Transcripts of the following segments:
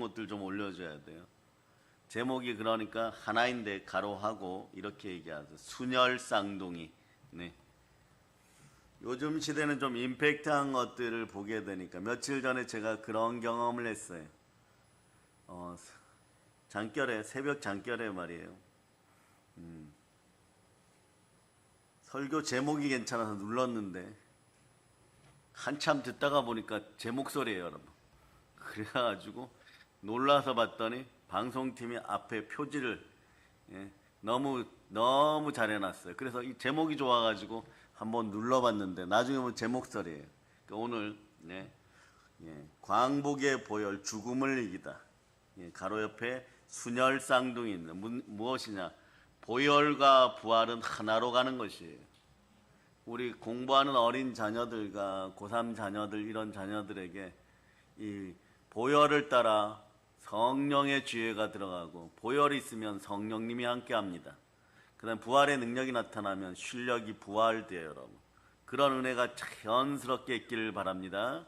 것들 좀 올려줘야 돼요. 제목이 그러니까 하나인데 가로하고 이렇게 얘기하죠. 순혈쌍둥이. 네. 요즘 시대는 좀 임팩트한 것들을 보게 되니까 며칠 전에 제가 그런 경험을 했어요. 장결에 새벽 장결에 말이에요. 설교 제목이 괜찮아서 눌렀는데 한참 듣다가 보니까 제 목소리예요, 여러분. 그래가지고 놀라서 봤더니 방송팀이 앞에 표지를 너무 잘 해놨어요. 그래서 이 제목이 좋아가지고 한번 눌러봤는데 나중에 보면 제 목소리예요. 그러니까 오늘 광복의 보혈 죽음을 이기다. 가로 옆에 순혈 쌍둥이 있는 무엇이냐? 보혈과 부활은 하나로 가는 것이에요. 우리 공부하는 어린 자녀들과 고3 자녀들 이런 자녀들에게 이 보혈을 따라 성령의 지혜가 들어가고 보혈이 있으면 성령님이 함께합니다. 그 다음 부활의 능력이 나타나면 실력이 부활돼요, 여러분. 그런 은혜가 자연스럽게 있기를 바랍니다.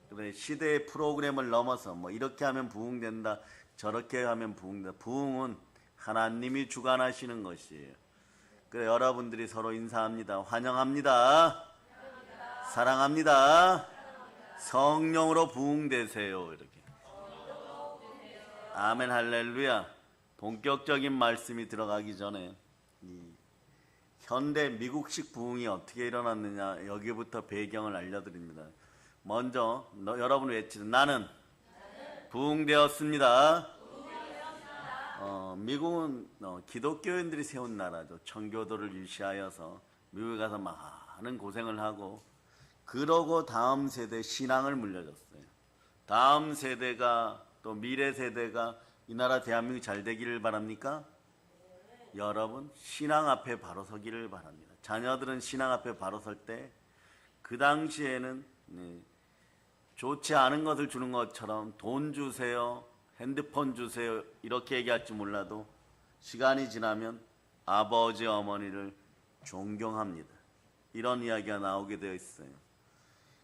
그다음에 시대의 프로그램을 넘어서 뭐 이렇게 하면 부흥된다, 저렇게 하면 부흥된다. 부흥은 하나님이 주관하시는 것이에요. 그래 여러분들이 서로 인사합니다. 환영합니다. 사랑합니다. 성령으로 부흥되세요. 이렇게. 아멘 할렐루야. 본격적인 말씀이 들어가기 전에 이 현대 미국식 부흥이 어떻게 일어났느냐 여기부터 배경을 알려드립니다. 먼저 여러분 외치는 나는 부흥되었습니다. 미국은 기독교인들이 세운 나라죠. 청교도를 유시하여서 미국에 가서 많은 고생을 하고 그러고 다음 세대 신앙을 물려줬어요. 다음 세대가 또 미래 세대가 이 나라 대한민국이 잘 되기를 바랍니까? 여러분 신앙 앞에 바로 서기를 바랍니다. 자녀들은 신앙 앞에 바로 설 때 그 당시에는 좋지 않은 것을 주는 것처럼 돈 주세요, 핸드폰 주세요 이렇게 얘기할지 몰라도 시간이 지나면 아버지 어머니를 존경합니다. 이런 이야기가 나오게 되어 있어요.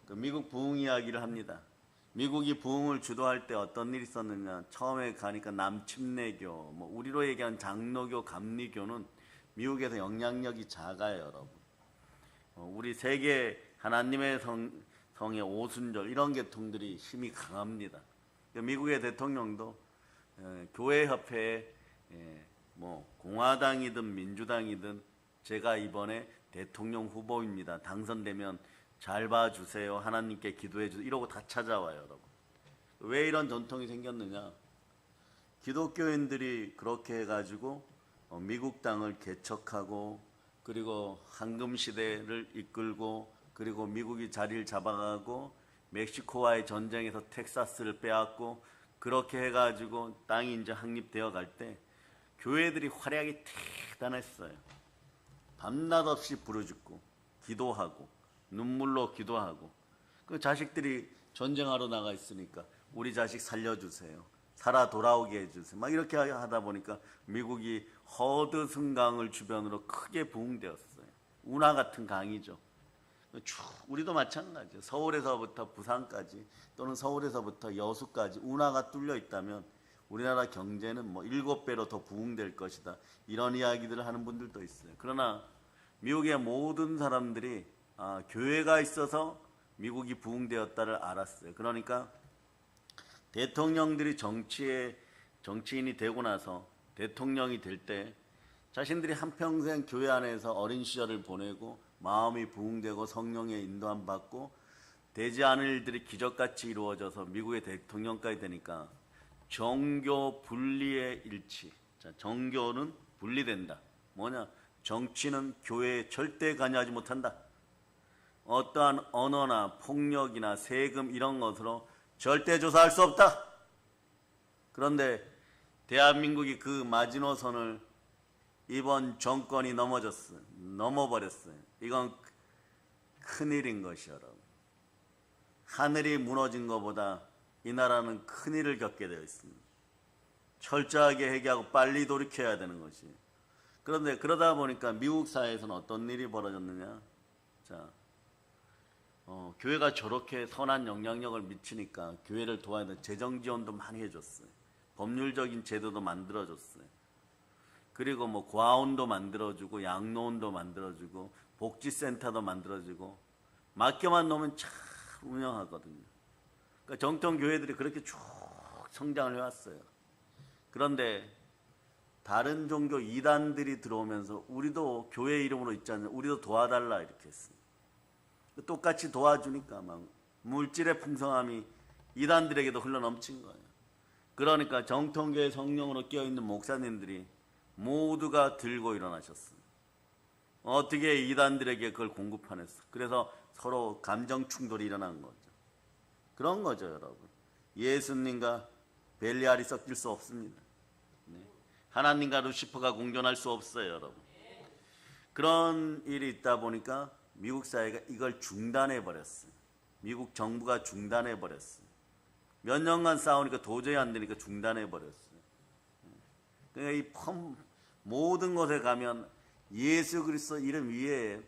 미국 부흥 이야기를 합니다. 미국이 부흥을 주도할 때 어떤 일이 있었느냐. 처음에 가니까 남침내교, 뭐 우리로 얘기하는 장로교, 감리교는 미국에서 영향력이 작아요, 여러분. 우리 세계 하나님의 성의 오순절 이런 계통들이 힘이 강합니다. 미국의 대통령도 교회협회에 뭐 공화당이든 민주당이든 제가 이번에 대통령 후보입니다. 당선되면 잘 봐주세요. 하나님께 기도해주세요. 이러고 다 찾아와요, 여러분. 왜 이런 전통이 생겼느냐? 기독교인들이 그렇게 해가지고 미국 땅을 개척하고 그리고 황금시대를 이끌고 그리고 미국이 자리를 잡아가고 멕시코와의 전쟁에서 텍사스를 빼앗고 그렇게 해가지고 땅이 이제 확립되어 갈 때 교회들이 활약이 대단했어요. 밤낮 없이 부르짖고 기도하고 눈물로 기도하고 그 자식들이 전쟁하러 나가 있으니까 우리 자식 살려주세요. 살아 돌아오게 해주세요. 막 이렇게 하다 보니까 미국이 허드슨강을 주변으로 크게 부흥되었어요. 운하 같은 강이죠. 우리도 마찬가지예요. 서울에서부터 부산까지 또는 서울에서부터 여수까지 운하가 뚫려 있다면 우리나라 경제는 뭐 7배로 더 부흥될 것이다. 이런 이야기들을 하는 분들도 있어요. 그러나 미국의 모든 사람들이 교회가 있어서 미국이 부흥되었다를 알았어요. 그러니까 대통령들이 정치인이 되고 나서 대통령이 될 때 자신들이 한평생 교회 안에서 어린 시절을 보내고 마음이 부흥되고 성령의 인도함 받고 되지 않을 일들이 기적같이 이루어져서 미국의 대통령까지 되니까 정교 분리의 일치. 자, 정교는 분리된다. 뭐냐? 정치는 교회에 절대 관여하지 못한다. 어떠한 언어나 폭력이나 세금 이런 것으로 절대 조사할 수 없다. 그런데 대한민국이 그 마지노선을 이번 정권이 넘어버렸어요. 이건 큰일인 것이요, 여러분. 하늘이 무너진 것보다 이 나라는 큰일을 겪게 되어 있습니다. 철저하게 회개하고 빨리 돌이켜야 되는 것이. 그런데 그러다 보니까 미국 사회에서는 어떤 일이 벌어졌느냐. 자, 교회가 저렇게 선한 영향력을 미치니까 교회를 도와야 되는 재정 지원도 많이 해줬어요. 법률적인 제도도 만들어줬어요. 그리고 뭐 고아원도 만들어주고 양로원도 만들어주고 복지센터도 만들어주고 맡겨만 놓으면 잘 운영하거든요. 그러니까 정통 교회들이 그렇게 쭉 성장을 해왔어요. 그런데 다른 종교 이단들이 들어오면서 우리도 교회 이름으로 있잖아요. 우리도 도와달라 이렇게 했어요. 똑같이 도와주니까 막 물질의 풍성함이 이단들에게도 흘러넘친 거예요. 그러니까 정통교회 성령으로 깨어있는 목사님들이 모두가 들고 일어나셨어요. 어떻게 이단들에게 그걸 공급하냈어. 그래서 서로 감정 충돌이 일어난 거죠. 그런 거죠, 여러분. 예수님과 벨리알이 섞일 수 없습니다. 네. 하나님과 루시퍼가 공존할 수 없어요, 여러분. 그런 일이 있다 보니까 미국 사회가 이걸 중단해 버렸어요. 미국 정부가 중단해 버렸어요. 몇 년간 싸우니까 도저히 안 되니까 중단해 버렸어요. 그러니까 모든 곳에 가면 예수 그리스도 이름 위에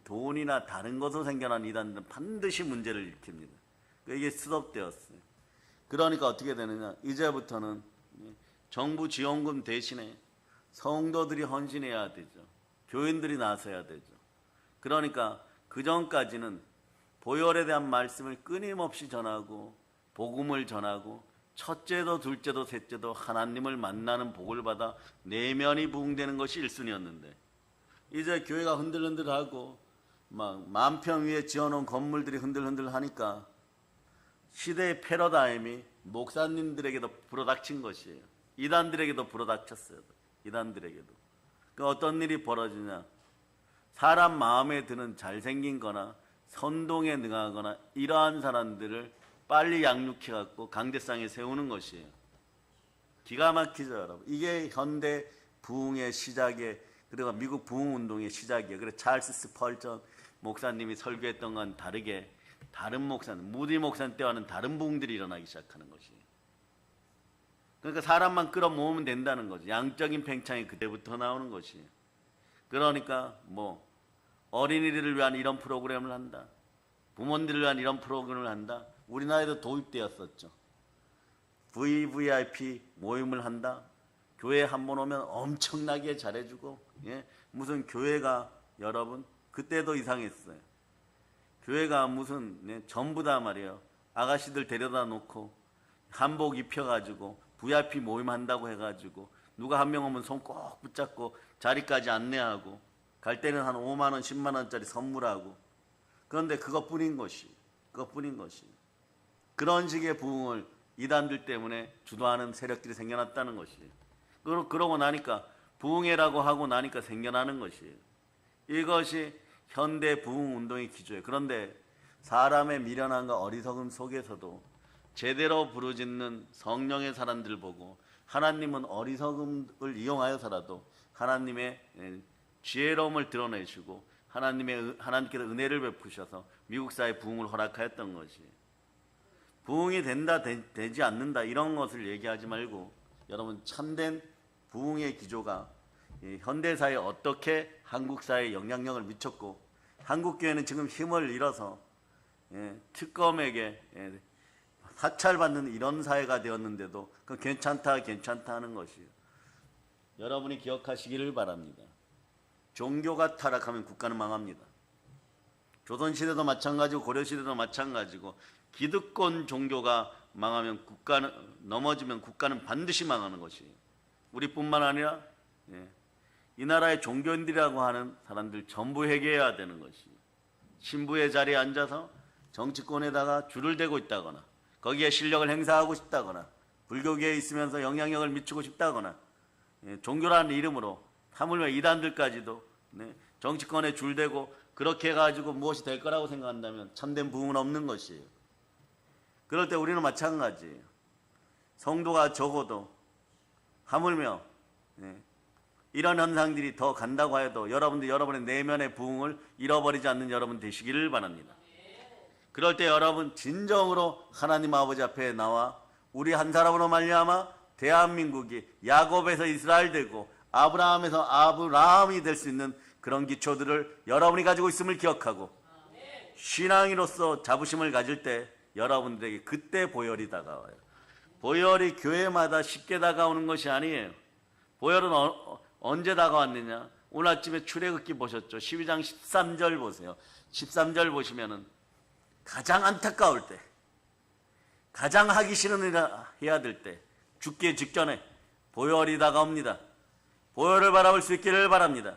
돈이나 다른 것으로 생겨난 이단들은 반드시 문제를 일으킵니다. 이게 스톱되었어요. 그러니까 어떻게 되느냐? 이제부터는 정부 지원금 대신에 성도들이 헌신해야 되죠. 교인들이 나서야 되죠. 그러니까 그 전까지는 보혈에 대한 말씀을 끊임없이 전하고 복음을 전하고 첫째도 둘째도 셋째도 하나님을 만나는 복을 받아 내면이 부흥되는 것이 1순위였는데 이제 교회가 흔들흔들하고 막 만평 위에 지어놓은 건물들이 흔들흔들 하니까 시대의 패러다임이 목사님들에게도 불어닥친 것이에요. 이단들에게도 불어닥쳤어요. 이단들에게도. 그 어떤 일이 벌어지냐? 사람 마음에 드는 잘생긴 거나 선동에 능하거나 이러한 사람들을 빨리 양육해갖고 강대상에 세우는 것이에요. 기가 막히죠, 여러분. 이게 현대 부흥의 시작에, 그리고 미국 부흥운동의 시작이에요. 그래서 찰스 스펄전 목사님이 설교했던 건 다르게 다른 목사님, 무디 목사님 때와는 다른 부흥들이 일어나기 시작하는 것이에요. 그러니까 사람만 끌어모으면 된다는 거죠. 양적인 팽창이 그때부터 나오는 것이에요. 그러니까 뭐 어린이들을 위한 이런 프로그램을 한다. 부모님들을 위한 이런 프로그램을 한다. 우리나라에도 도입되었었죠. VVIP 모임을 한다. 교회 한 번 오면 엄청나게 잘해주고, 예? 무슨 교회가 여러분 그때도 이상했어요. 교회가 무슨 전부 다 말이에요. 아가씨들 데려다 놓고 한복 입혀가지고 VIP 모임 한다고 해가지고 누가 한 명 오면 손 꼭 붙잡고 자리까지 안내하고 갈 때는 한 5만 원, 10만 원짜리 선물하고 그런데 그것뿐인 것이 그런 식의 부흥을 이단들 때문에 주도하는 세력들이 생겨났다는 것이에요. 그러고 나니까 부흥회라고 하고 나니까 생겨나는 것이에요. 이것이 현대 부흥 운동의 기조예요. 그런데 사람의 미련함과 어리석음 속에서도 제대로 부르짖는 성령의 사람들 보고 하나님은 어리석음을 이용하여서라도 하나님의 지혜로움을 드러내시고 하나님께서 은혜를 베푸셔서 미국 사회 부흥을 허락하였던 것이에요. 부흥이 된다 되지 않는다 이런 것을 얘기하지 말고 여러분 참된 부흥의 기조가 현대사회에 어떻게 한국사회에 영향력을 미쳤고 한국교회는 지금 힘을 잃어서 특검에게 사찰받는 이런 사회가 되었는데도 그 괜찮다 하는 것이에요. 여러분이 기억하시기를 바랍니다. 종교가 타락하면 국가는 망합니다. 조선시대도 마찬가지고 고려시대도 마찬가지고 기득권 종교가 망하면 넘어지면 국가는 반드시 망하는 것이에요. 우리뿐만 아니라 이 나라의 종교인들이라고 하는 사람들 전부 회개해야 되는 것이에요. 신부의 자리에 앉아서 정치권에다가 줄을 대고 있다거나 거기에 실력을 행사하고 싶다거나 불교계에 있으면서 영향력을 미치고 싶다거나 종교라는 이름으로 하물며 이단들까지도 정치권에 줄대고 그렇게 해가지고 무엇이 될 거라고 생각한다면 참된 부흥은 없는 것이에요. 그럴 때 우리는 마찬가지예요. 성도가 적어도 하물며 이런 현상들이 더 간다고 해도 여러분의 내면의 부흥을 잃어버리지 않는 여러분 되시기를 바랍니다. 그럴 때 여러분 진정으로 하나님 아버지 앞에 나와 우리 한 사람으로 말미암아 대한민국이 야곱에서 이스라엘 되고 아브라함에서 아브라함이 될 수 있는 그런 기초들을 여러분이 가지고 있음을 기억하고 신앙인으로서 자부심을 가질 때 여러분들에게 그때 보혈이 다가와요. 보혈이 교회마다 쉽게 다가오는 것이 아니에요. 보혈은 언제 다가왔느냐? 오늘 아침에 출애굽기 보셨죠? 12장 13절 보세요. 13절 보시면은 가장 안타까울 때, 가장 하기 싫은 일을 해야 될 때, 죽기 직전에 보혈이 다가옵니다. 보혈을 바라볼 수 있기를 바랍니다.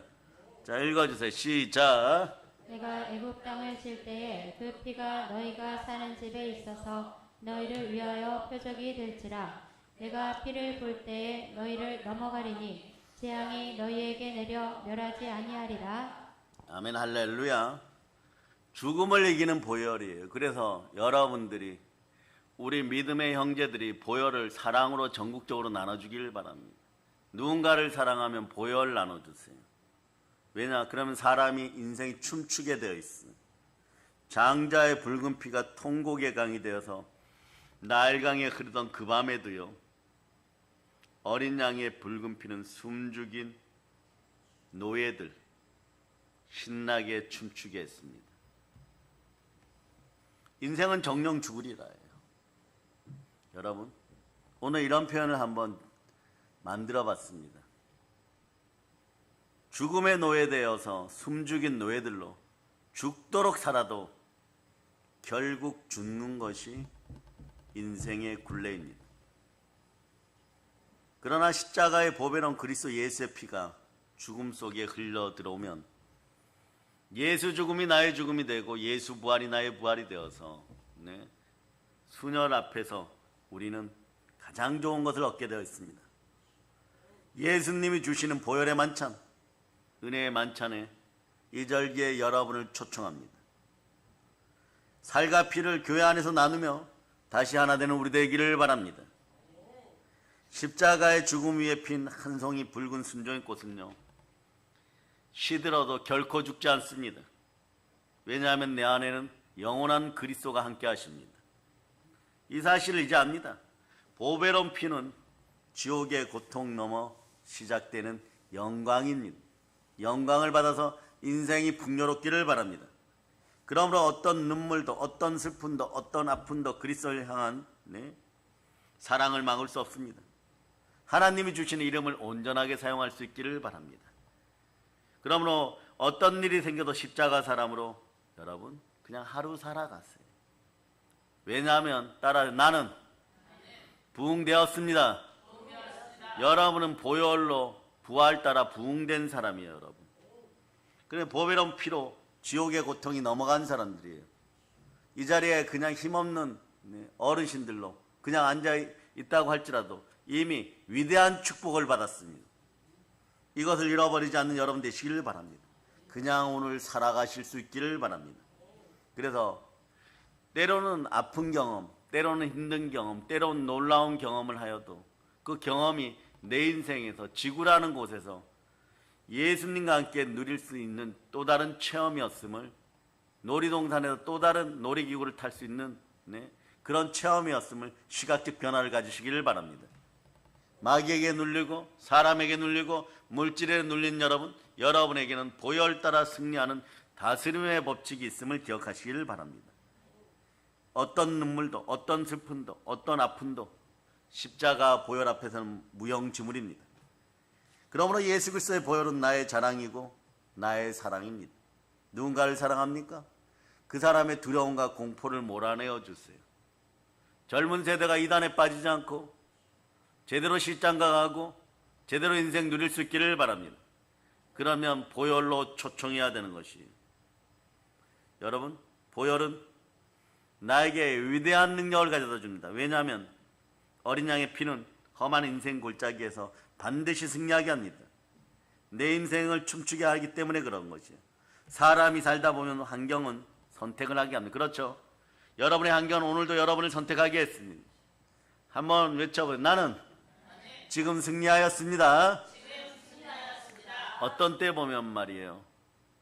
자, 읽어주세요. 시작. 내가 애굽 땅을 칠 때에 그 피가 너희가 사는 집에 있어서 너희를 위하여 표적이 될지라. 내가 피를 볼 때에 너희를 넘어가리니 재앙이 너희에게 내려 멸하지 아니하리라. 아멘, 할렐루야. 죽음을 이기는 보혈이에요. 그래서 여러분들이, 우리 믿음의 형제들이 보혈을 사랑으로 전국적으로 나눠주길 바랍니다. 누군가를 사랑하면 보혈 나눠주세요. 왜냐? 그러면 사람이 인생이 춤추게 되어 있어요. 장자의 붉은 피가 통곡의 강이 되어서 나일강에 흐르던 그 밤에도요, 어린 양의 붉은 피는 숨죽인 노예들 신나게 춤추게 했습니다. 인생은 정령 죽으리라 해요. 여러분, 오늘 이런 표현을 한번 만들어 봤습니다. 죽음의 노예되어서 숨죽인 노예들로 죽도록 살아도 결국 죽는 것이 인생의 굴레입니다. 그러나 십자가의 보배로운 그리스도 예수의 피가 죽음 속에 흘러 들어오면 예수 죽음이 나의 죽음이 되고 예수 부활이 나의 부활이 되어서 순혈 앞에서 우리는 가장 좋은 것을 얻게 되어 있습니다. 예수님이 주시는 보혈의 만찬, 은혜의 만찬에 이 절기에 여러분을 초청합니다. 살과 피를 교회 안에서 나누며 다시 하나 되는 우리 되기를 바랍니다. 십자가의 죽음 위에 핀 한 송이 붉은 순종의 꽃은요, 시들어도 결코 죽지 않습니다. 왜냐하면 내 안에는 영원한 그리스도가 함께 하십니다. 이 사실을 이제 압니다. 보배로운 피는 지옥의 고통 넘어 시작되는 영광입니다. 영광을 받아서 인생이 풍요롭기를 바랍니다. 그러므로 어떤 눈물도, 어떤 슬픔도, 어떤 아픔도 그리스도를 향한 사랑을 막을 수 없습니다. 하나님이 주시는 이름을 온전하게 사용할 수 있기를 바랍니다. 그러므로 어떤 일이 생겨도 십자가 사람으로 여러분 그냥 하루 살아가세요. 왜냐하면 따라 나는 부흥되었습니다. 여러분은 보혈로 부활 따라 부흥된 사람이에요, 여러분. 그래, 보배로운 피로 지옥의 고통이 넘어간 사람들이에요. 이 자리에 그냥 힘없는 어르신들로 그냥 앉아 있다고 할지라도 이미 위대한 축복을 받았습니다. 이것을 잃어버리지 않는 여러분 되시기를 바랍니다. 그냥 오늘 살아가실 수 있기를 바랍니다. 그래서 때로는 아픈 경험, 때로는 힘든 경험, 때로는 놀라운 경험을 하여도 그 경험이 내 인생에서 지구라는 곳에서 예수님과 함께 누릴 수 있는 또 다른 체험이었음을, 놀이동산에서 또 다른 놀이기구를 탈 수 있는 그런 체험이었음을 시각적 변화를 가지시기를 바랍니다. 마귀에게 눌리고 사람에게 눌리고 물질에 눌린 여러분에게는 보혈 따라 승리하는 다스림의 법칙이 있음을 기억하시기를 바랍니다. 어떤 눈물도, 어떤 슬픔도, 어떤 아픔도 십자가 보혈 앞에서는 무용지물입니다. 그러므로 예수 그리스도의 보혈은 나의 자랑이고 나의 사랑입니다. 누군가를 사랑합니까? 그 사람의 두려움과 공포를 몰아내어 주세요. 젊은 세대가 이단에 빠지지 않고 제대로 실장가하고 제대로 인생 누릴 수 있기를 바랍니다. 그러면 보혈로 초청해야 되는 것이에요. 여러분, 보혈은 나에게 위대한 능력을 가져다 줍니다. 왜냐하면 어린 양의 피는 험한 인생 골짜기에서 반드시 승리하게 합니다. 내 인생을 춤추게 하기 때문에 그런 것이에요. 사람이 살다 보면 환경은 선택을 하게 합니다. 그렇죠? 여러분의 환경은 오늘도 여러분을 선택하게 했습니다. 한번 외쳐보세요. 나는 지금 승리하였습니다. 어떤 때 보면 말이에요.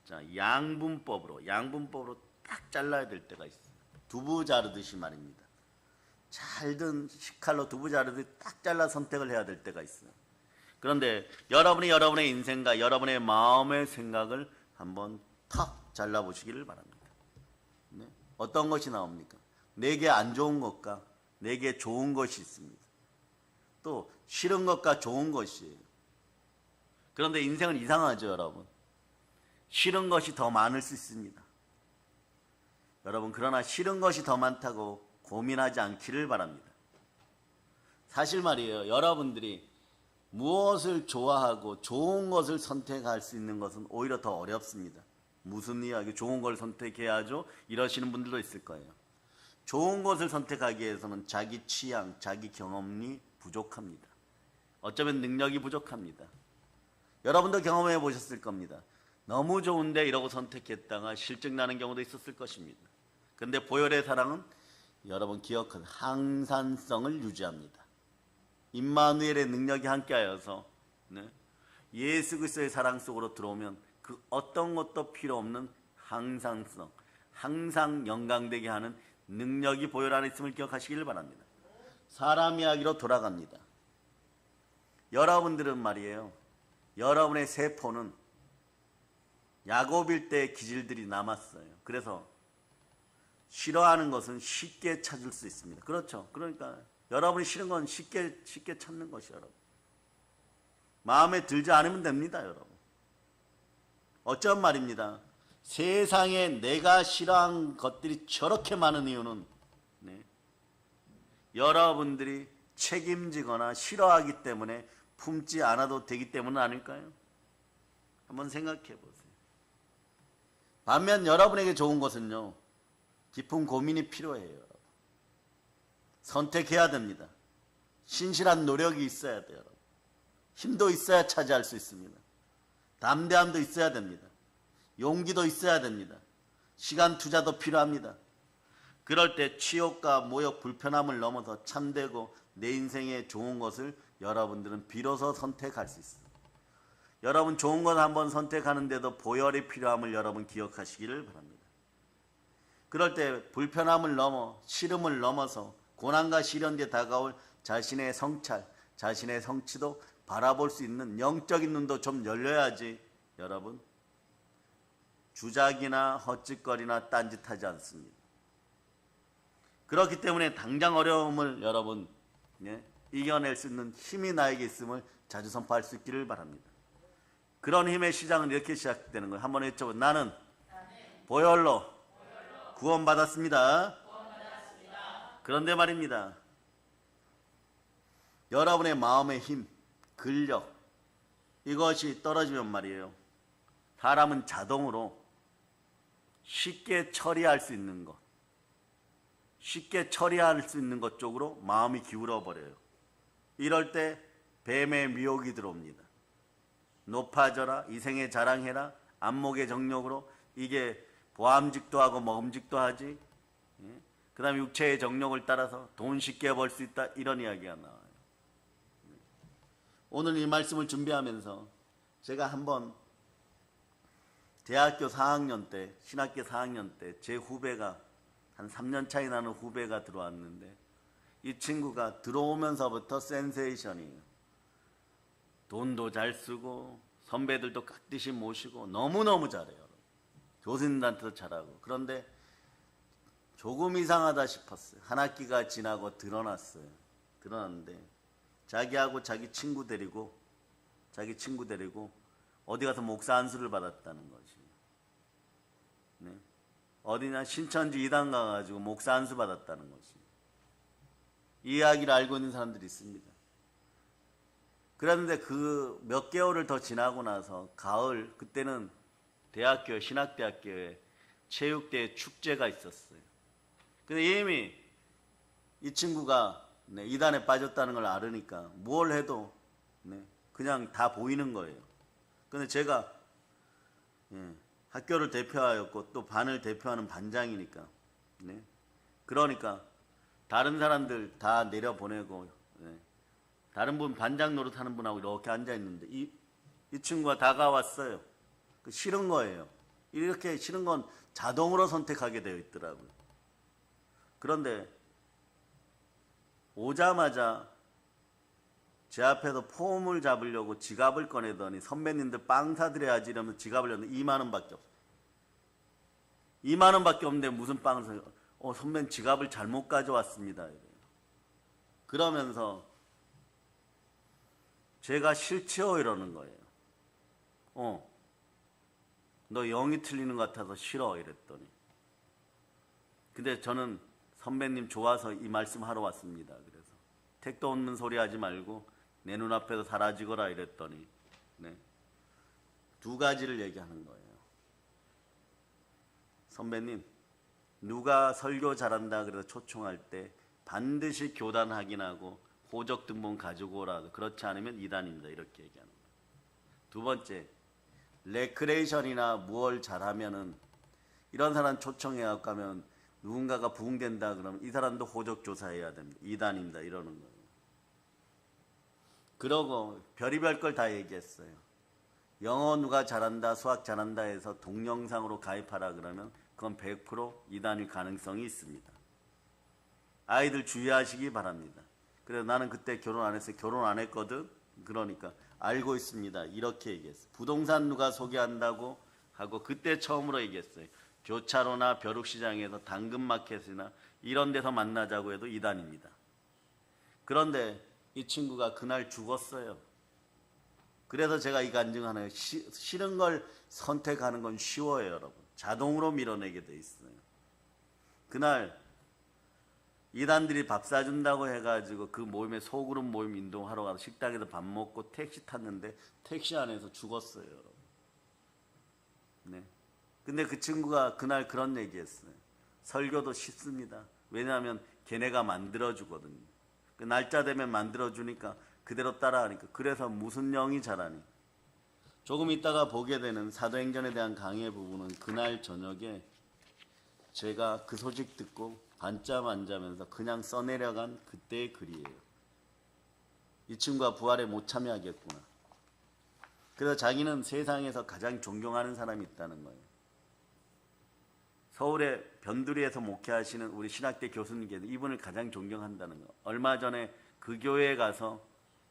자, 양분법으로 딱 잘라야 될 때가 있어요. 두부 자르듯이 말입니다. 잘든 식칼로 두부 자르듯이 딱 잘라 선택을 해야 될 때가 있어요. 그런데 여러분이 여러분의 인생과 여러분의 마음의 생각을 한번 탁 잘라보시기를 바랍니다. 어떤 것이 나옵니까? 내게 안 좋은 것과 내게 좋은 것이 있습니다. 또 싫은 것과 좋은 것이에요. 그런데 인생은 이상하죠, 여러분. 싫은 것이 더 많을 수 있습니다. 여러분, 그러나 싫은 것이 더 많다고 고민하지 않기를 바랍니다. 사실 말이에요. 여러분들이 무엇을 좋아하고 좋은 것을 선택할 수 있는 것은 오히려 더 어렵습니다. 무슨 이야기? 좋은 걸 선택해야죠. 이러시는 분들도 있을 거예요. 좋은 것을 선택하기 위해서는 자기 취향, 자기 경험이 부족합니다. 어쩌면 능력이 부족합니다. 여러분도 경험해 보셨을 겁니다. 너무 좋은데 이러고 선택했다가 실증 나는 경우도 있었을 것입니다. 그런데 보혈의 사랑은 여러분 기억하세요. 항산성을 유지합니다. 임마누엘의 능력이 함께하여서 예수 그리스도의 사랑 속으로 들어오면 그 어떤 것도 필요 없는 항상성, 항상 영광되게 하는 능력이 보혈 안에 있음을 기억하시길 바랍니다. 사람 이야기로 돌아갑니다. 여러분들은 말이에요. 여러분의 세포는 야곱일 때의 기질들이 남았어요. 그래서 싫어하는 것은 쉽게 찾을 수 있습니다. 그렇죠. 그러니까 여러분이 싫은 건 쉽게 찾는 것이요, 여러분. 마음에 들지 않으면 됩니다, 여러분. 어쩐 말입니다. 세상에 내가 싫어한 것들이 저렇게 많은 이유는 여러분들이 책임지거나 싫어하기 때문에 품지 않아도 되기 때문은 아닐까요? 한번 생각해 보세요. 반면 여러분에게 좋은 것은요, 깊은 고민이 필요해요. 선택해야 됩니다. 신실한 노력이 있어야 돼요. 힘도 있어야 차지할 수 있습니다. 담대함도 있어야 됩니다. 용기도 있어야 됩니다. 시간 투자도 필요합니다. 그럴 때 치욕과 모욕, 불편함을 넘어서 참되고 내 인생에 좋은 것을 여러분들은 비로소 선택할 수 있습니다. 여러분 좋은 것 한번 선택하는데도 보혈이 필요함을 여러분 기억하시기를 바랍니다. 그럴 때 불편함을 넘어 싫음을 넘어서 고난과 시련 뒤에 다가올 자신의 성찰, 자신의 성취도 바라볼 수 있는 영적인 눈도 좀 열려야지 여러분 주작이나 헛짓거리나 딴짓하지 않습니다. 그렇기 때문에 당장 어려움을 여러분 이겨낼 수 있는 힘이 나에게 있음을 자주 선포할 수 있기를 바랍니다. 그런 힘의 시작은 이렇게 시작되는 거예요. 한번 외쳐보세요. 나는 보혈로 구원받았습니다. 그런데 말입니다. 여러분의 마음의 힘, 근력 이것이 떨어지면 말이에요. 사람은 자동으로 쉽게 처리할 수 있는 것, 쉽게 처리할 수 있는 것 쪽으로 마음이 기울어 버려요. 이럴 때 뱀의 미혹이 들어옵니다. 높아져라, 이생에 자랑해라, 안목의 정욕으로 이게 보암직도 하고 먹음직도 하지. 그 다음에 육체의 정욕을 따라서 돈 쉽게 벌 수 있다. 이런 이야기가 나와요. 오늘 이 말씀을 준비하면서 제가 한번 대학교 4학년 때, 신학교 4학년 때 제 후배가 한 3년 차이 나는 후배가 들어왔는데 이 친구가 들어오면서부터 센세이션이에요. 돈도 잘 쓰고 선배들도 깍듯이 모시고 너무너무 잘해요. 교수님들한테도 잘하고. 그런데 조금 이상하다 싶었어요. 한 학기가 지나고 드러났어요. 드러났는데 자기하고 자기 친구 데리고 어디 가서 목사 안수를 받았다는 거지. 네. 어디냐 신천지 이단 가가지고 목사 안수 받았다는 거지. 이 이야기를 알고 있는 사람들이 있습니다. 그런데 그 몇 개월을 더 지나고 나서 가을 그때는 대학교 신학대학교에 체육대회 축제가 있었어요. 근데 이미 이 친구가 이단에 빠졌다는 걸 알으니까 뭘 해도 그냥 다 보이는 거예요. 근데 제가 학교를 대표하였고 또 반을 대표하는 반장이니까 그러니까 다른 사람들 다 내려보내고 다른 분 반장 노릇하는 분하고 이렇게 앉아있는데 이 친구가 다가왔어요. 싫은 거예요. 이렇게 싫은 건 자동으로 선택하게 되어 있더라고요. 그런데 오자마자 제 앞에서 폼을 잡으려고 지갑을 꺼내더니 선배님들 빵 사드려야지 이러면서 지갑을 냈는데 2만 원밖에 없어요. 2만 원밖에 없는데 무슨 빵을 사요? 선배님 지갑을 잘못 가져왔습니다. 이래요. 그러면서 제가 싫지요 이러는 거예요. 너 영이 틀리는 것 같아서 싫어 이랬더니. 근데 저는 선배님 좋아서 이 말씀 하러 왔습니다. 그래서 택도 없는 소리 하지 말고 내 눈앞에서 사라지거라 이랬더니 네. 두 가지를 얘기하는 거예요. 선배님, 누가 설교 잘한다 그래서 초청할 때 반드시 교단 확인하고 호적 등본 가지고 오라. 그렇지 않으면 이단입니다. 이렇게 얘기하는 거예요. 두 번째, 레크레이션이나 무얼 잘하면은 이런 사람 초청해갖고 가면 누군가가 부흥된다 그러면 이 사람도 호적 조사해야 됩니다. 이단입니다. 이러는 거예요. 그러고 별의별 걸 다 얘기했어요. 영어 누가 잘한다, 수학 잘한다 해서 동영상으로 가입하라 그러면 그건 100% 이단일 가능성이 있습니다. 아이들 주의하시기 바랍니다. 그래서 나는 그때 결혼 안 했어요. 결혼 안 했거든. 그러니까 알고 있습니다. 이렇게 얘기했어요. 부동산 누가 소개한다고 하고 그때 처음으로 얘기했어요. 교차로나 벼룩시장에서 당근마켓이나 이런 데서 만나자고 해도 이단입니다. 그런데 이 친구가 그날 죽었어요. 그래서 제가 이 간증하는 싫은 걸 선택하는 건 쉬워요, 여러분. 자동으로 밀어내게 돼 있어요. 그날 이단들이 밥 사준다고 해가지고 그 모임에 소그룹 모임 인동하러 가서 식당에서 밥 먹고 택시 탔는데 택시 안에서 죽었어요, 여러분. 네. 근데 그 친구가 그날 그런 얘기했어요. 설교도 쉽습니다. 왜냐하면 걔네가 만들어주거든요. 그 날짜 되면 만들어주니까 그대로 따라하니까. 그래서 무슨 영이 잘하니. 조금 있다가 보게 되는 사도행전에 대한 강의 부분은 그날 저녁에 제가 그 소식 듣고 반잠 안 자면서 그냥 써내려간 그때의 글이에요. 이 친구가 부활에 못 참여하겠구나. 그래서 자기는 세상에서 가장 존경하는 사람이 있다는 거예요. 서울의 변두리에서 목회하시는 우리 신학대 교수님께서 이분을 가장 존경한다는 거예요. 얼마 전에 그 교회에 가서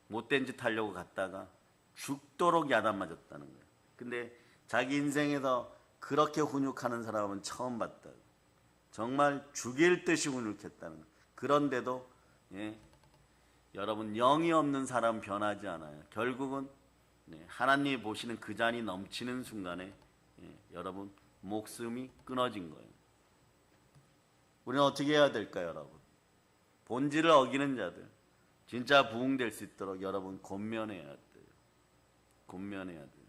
못된 짓 하려고 갔다가 죽도록 야단 맞았다는 거예요. 근데 자기 인생에서 그렇게 훈육하는 사람은 처음 봤다. 정말 죽일 듯이 훈육했다는 거예요. 그런데도 여러분 영이 없는 사람은 변하지 않아요. 결국은 하나님이 보시는 그 잔이 넘치는 순간에 여러분 목숨이 끊어진 거예요. 우리는 어떻게 해야 될까요, 여러분? 본질을 어기는 자들, 진짜 부흥될 수 있도록 여러분 권면해야 돼요. 권면해야 돼요.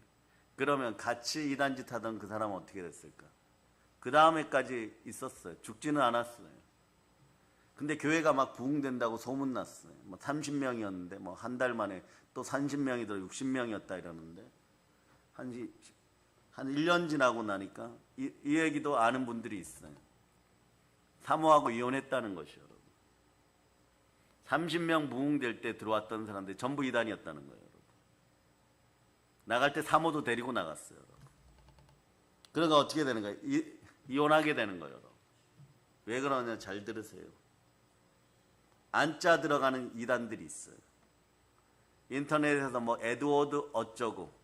그러면 같이 이단짓 하던 그 사람은 어떻게 됐을까? 그 다음에까지 있었어요. 죽지는 않았어요. 근데 교회가 막 부흥된다고 소문났어요. 뭐 30명이었는데 뭐 한 달 만에 또 30명이더 60명이었다 이러는데 한 1년 지나고 나니까 이 얘기도 아는 분들이 있어요. 사모하고 이혼했다는 것이요. 여러분. 30명 부흥될 때 들어왔던 사람들이 전부 이단이었다는 거예요. 여러분. 나갈 때 사모도 데리고 나갔어요. 여러분. 그러니까 어떻게 되는 거예요? 이혼하게 되는 거예요. 여러분. 왜 그러냐 잘 들으세요. 안자 들어가는 이단들이 있어요. 인터넷에서 뭐 에드워드 어쩌고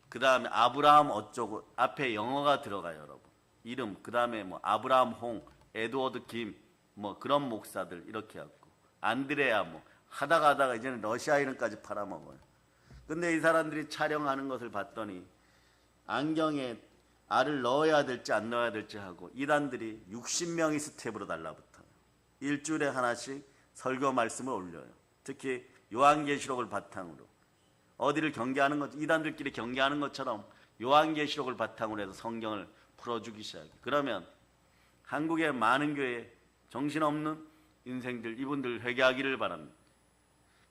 그 다음에 아브라함 어쩌고 앞에 영어가 들어가요, 여러분. 이름, 그 다음에 뭐 아브라함 홍, 에드워드 김, 뭐 그런 목사들 이렇게 하고 안드레아 뭐 하다가 이제는 러시아 이름까지 팔아먹어요. 근데 이 사람들이 촬영하는 것을 봤더니 안경에 알을 넣어야 될지 안 넣어야 될지 하고 이단들이 60명이 스텝으로 달라붙어요. 일주일에 하나씩 설교 말씀을 올려요. 특히 요한계시록을 바탕으로. 어디를 경계하는 것, 이단들끼리 경계하는 것처럼 요한계시록을 바탕으로 해서 성경을 풀어주기 시작해요. 그러면 한국의 많은 교회 정신없는 인생들, 이분들 회개하기를 바랍니다.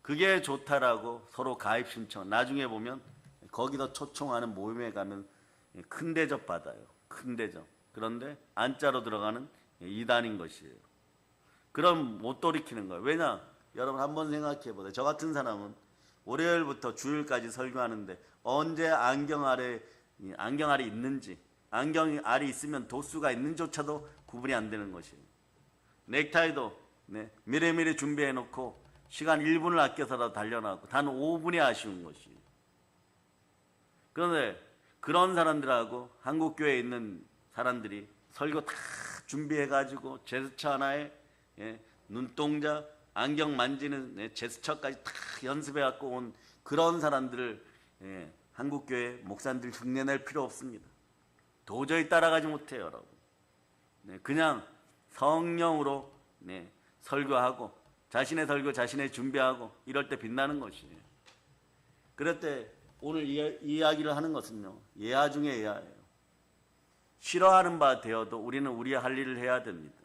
그게 좋다라고 서로 가입 신청, 나중에 보면 거기서 초청하는 모임에 가면 큰 대접 받아요. 큰 대접. 그런데 안자로 들어가는 이단인 것이에요. 그럼 못 돌이키는 거예요. 왜냐? 여러분 한번 생각해 보세요. 저 같은 사람은 월요일부터 주일까지 설교하는데 언제 안경알이 있는지, 안경알이 있으면 도수가 있는조차도 구분이 안 되는 것이에요. 넥타이도 미리미리 준비해 놓고 시간 1분을 아껴서라도 달려나고 단 5분이 아쉬운 것이에요. 그런데 그런 사람들하고 한국교회에 있는 사람들이 설교 다 준비해가지고 제스처 하나에 눈동자, 안경 만지는 제스처까지 다 연습해갖고 온 그런 사람들을 한국교회 목사님들 흉내낼 필요 없습니다. 도저히 따라가지 못해요, 여러분. 그냥 성령으로 설교하고 자신의 설교 자신의 준비하고 이럴 때 빛나는 것이에요. 그럴 때 오늘 이야기를 하는 것은요, 예화 중에 예화예요. 싫어하는 바 되어도 우리는 우리의 할 일을 해야 됩니다.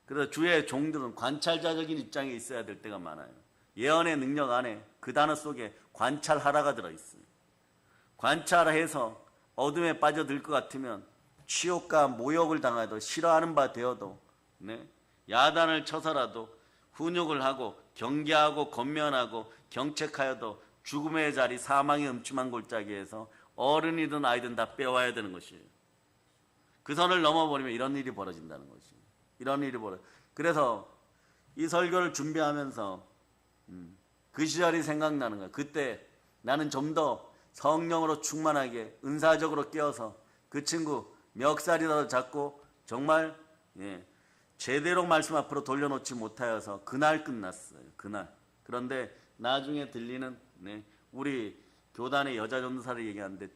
그래서 주의 종들은 관찰자적인 입장에 있어야 될 때가 많아요. 예언의 능력 안에 그 단어 속에 관찰하라가 들어있어요. 관찰해서 어둠에 빠져들 것 같으면 치욕과 모욕을 당하도 싫어하는 바 되어도 야단을 쳐서라도 훈육을 하고 경계하고 권면하고 경책하여도 죽음의 자리 사망의 음침한 골짜기에서 어른이든 아이든 다 빼와야 되는 것이에요. 그 선을 넘어버리면 이런 일이 벌어진다는 것이에요. 이런 일이 그래서 이 설교를 준비하면서 그 시절이 생각나는 거예요. 그때 나는 좀 더 성령으로 충만하게 은사적으로 깨어서 그 친구 멱살이라도 잡고 정말 제대로 말씀 앞으로 돌려놓지 못하여서 그날 끝났어요. 그날. 그런데 나중에 들리는 우리 교단의 여자 전도사를 얘기하는데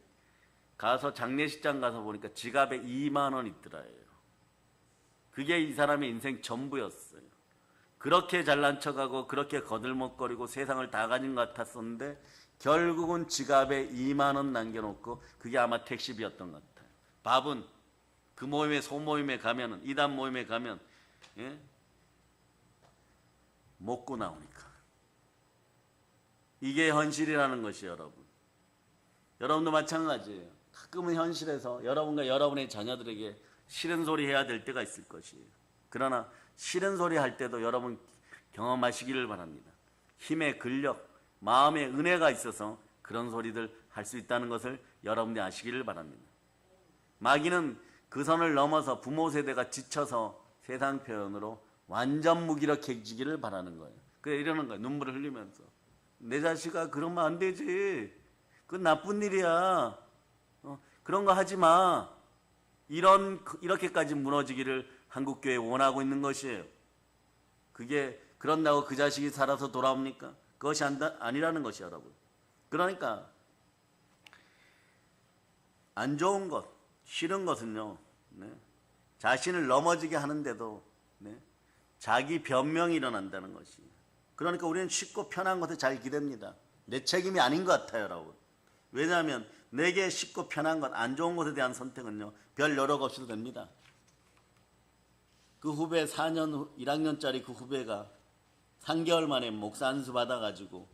가서 장례식장 가서 보니까 지갑에 2만 원 있더라요. 그게 이 사람의 인생 전부였어요. 그렇게 잘난 척하고 그렇게 거들먹거리고 세상을 다 가진 것 같았었는데 결국은 지갑에 2만 원 남겨놓고 그게 아마 택시비였던 것 같아요. 밥은 그 모임에 소모임에 가면은 이단 모임에 가면 먹고 나오니까 이게 현실이라는 것이 여러분. 여러분도 마찬가지예요. 가끔은 현실에서 여러분과 여러분의 자녀들에게 싫은 소리 해야 될 때가 있을 것이에요. 그러나 싫은 소리 할 때도 여러분 경험하시기를 바랍니다. 힘의 근력, 마음의 은혜가 있어서 그런 소리들 할 수 있다는 것을 여러분이 아시기를 바랍니다. 마귀는 그 선을 넘어서 부모 세대가 지쳐서 세상 표현으로 완전 무기력해지기를 바라는 거예요. 그래 이러는 거예요. 눈물을 흘리면서. 내 자식아 그러면 안 되지. 그건 나쁜 일이야. 그런 거 하지 마. 이렇게까지 무너지기를 한국교회에 원하고 있는 것이에요. 그게 그런다고 그 자식이 살아서 돌아옵니까? 그것이 아니라는 것이 여러분. 그러니까 안 좋은 것, 싫은 것은요, 자신을 넘어지게 하는데도 자기 변명이 일어난다는 것이에요. 그러니까 우리는 쉽고 편한 것에 잘 기댑니다. 내 책임이 아닌 것 같아요, 여러분. 왜냐하면 내게 쉽고 편한 것, 안 좋은 것에 대한 선택은요, 별 여력 없이도 됩니다. 그 후배 4년, 1학년짜리 그 후배가 3개월 만에 목사 안수 받아가지고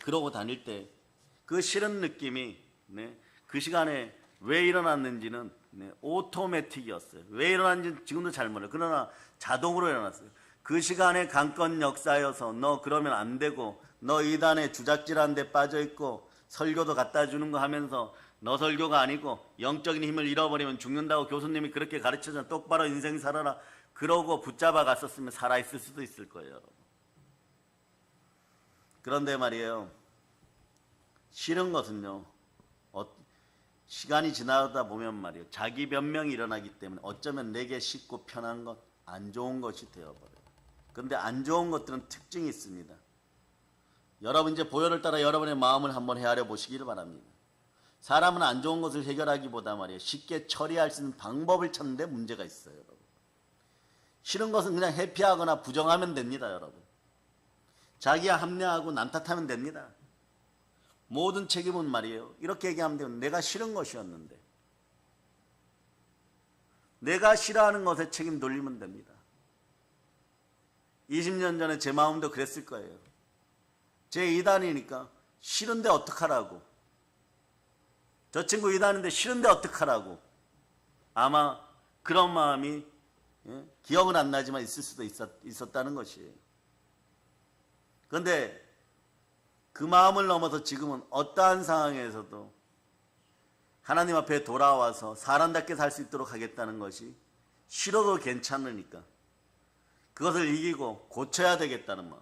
그러고 다닐 때 그 싫은 느낌이 그 시간에 왜 일어났는지는 오토매틱이었어요. 왜 일어났는지 지금도 잘 몰라요. 그러나 자동으로 일어났어요. 그 시간에 강권 역사여서 너 그러면 안 되고 너 이단에 주작질한 데 빠져있고 설교도 갖다 주는 거 하면서 너 설교가 아니고 영적인 힘을 잃어버리면 죽는다고 교수님이 그렇게 가르쳐서 똑바로 인생 살아라 그러고 붙잡아 갔었으면 살아있을 수도 있을 거예요, 여러분. 그런데 말이에요, 싫은 것은요 시간이 지나다 보면 말이에요 자기 변명이 일어나기 때문에 어쩌면 내게 쉽고 편한 것, 안 좋은 것이 되어버려요. 그런데 안 좋은 것들은 특징이 있습니다. 여러분 이제 보혈을 따라 여러분의 마음을 한번 헤아려 보시기를 바랍니다. 사람은 안 좋은 것을 해결하기보다 말이에요 쉽게 처리할 수 있는 방법을 찾는 데 문제가 있어요, 여러분. 싫은 것은 그냥 회피하거나 부정하면 됩니다, 여러분. 자기야 합리화하고 남 탓하면 됩니다. 모든 책임은 말이에요 이렇게 얘기하면 돼요. 내가 싫은 것이었는데 내가 싫어하는 것에 책임 돌리면 됩니다. 20년 전에 제 마음도 그랬을 거예요. 제 이단이니까 싫은데 어떡하라고. 저 친구 이단인데 싫은데 어떡하라고. 아마 그런 마음이 기억은 안 나지만 있을 수도 있었다는 것이에요. 그런데 그 마음을 넘어서 지금은 어떠한 상황에서도 하나님 앞에 돌아와서 사람답게 살 수 있도록 하겠다는 것이 싫어도 괜찮으니까 그것을 이기고 고쳐야 되겠다는 마음,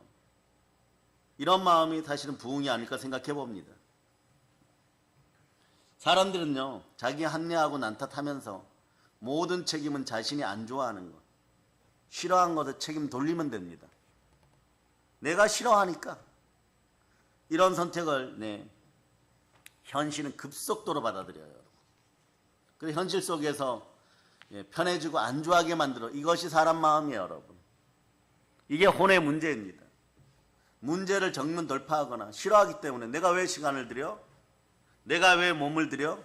이런 마음이 사실은 부흥이 아닐까 생각해 봅니다. 사람들은요 자기 합리화하고 난탓하면서 모든 책임은 자신이 안 좋아하는 것, 싫어하는 것에 책임 돌리면 됩니다. 내가 싫어하니까 이런 선택을 현실은 급속도로 받아들여요. 여러분. 그래서 현실 속에서 편해지고 안 좋아하게 만들어. 이것이 사람 마음이에요, 여러분. 이게 혼의 문제입니다. 문제를 정면 돌파하거나 싫어하기 때문에 내가 왜 시간을 들여? 내가 왜 몸을 들여?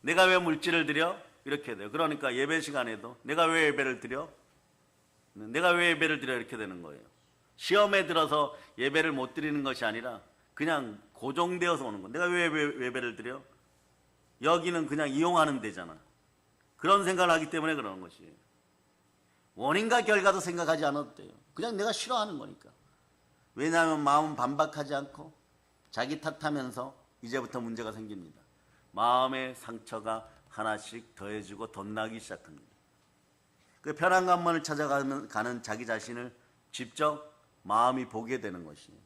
내가 왜 물질을 들여? 이렇게 돼요. 그러니까 예배 시간에도 내가 왜 예배를 드려? 내가 왜 예배를 드려? 이렇게 되는 거예요. 시험에 들어서 예배를 못 드리는 것이 아니라 그냥 고정되어서 오는 거예요. 내가 왜 예배를 드려? 여기는 그냥 이용하는 데잖아. 그런 생각을 하기 때문에 그러는 것이에요. 원인과 결과도 생각하지 않아도 돼요. 그냥 내가 싫어하는 거니까. 왜냐하면 마음은 반박하지 않고 자기 탓하면서 이제부터 문제가 생깁니다. 마음의 상처가 하나씩 더해지고 덧나기 시작합니다. 그 편한 감만을 찾아가는 자기 자신을 직접 마음이 보게 되는 것이에요.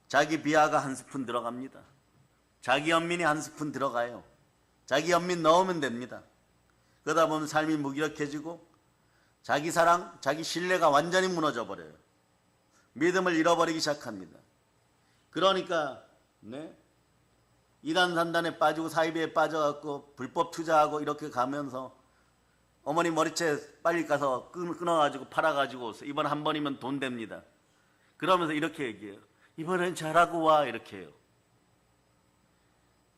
자기 비하가 한 스푼 들어갑니다. 자기 연민이 한 스푼 들어가요. 자기 연민 넣으면 됩니다. 그러다 보면 삶이 무기력해지고 자기 사랑, 자기 신뢰가 완전히 무너져 버려요. 믿음을 잃어버리기 시작합니다. 그러니까 이단 산단에 빠지고 사이비에 빠져갖고 불법 투자하고 이렇게 가면서 어머니 머리채 빨리 가서 끊어가지고 팔아가지고 이번 한 번이면 돈 됩니다. 그러면서 이렇게 얘기해요. 이번엔 잘하고 와 이렇게 해요.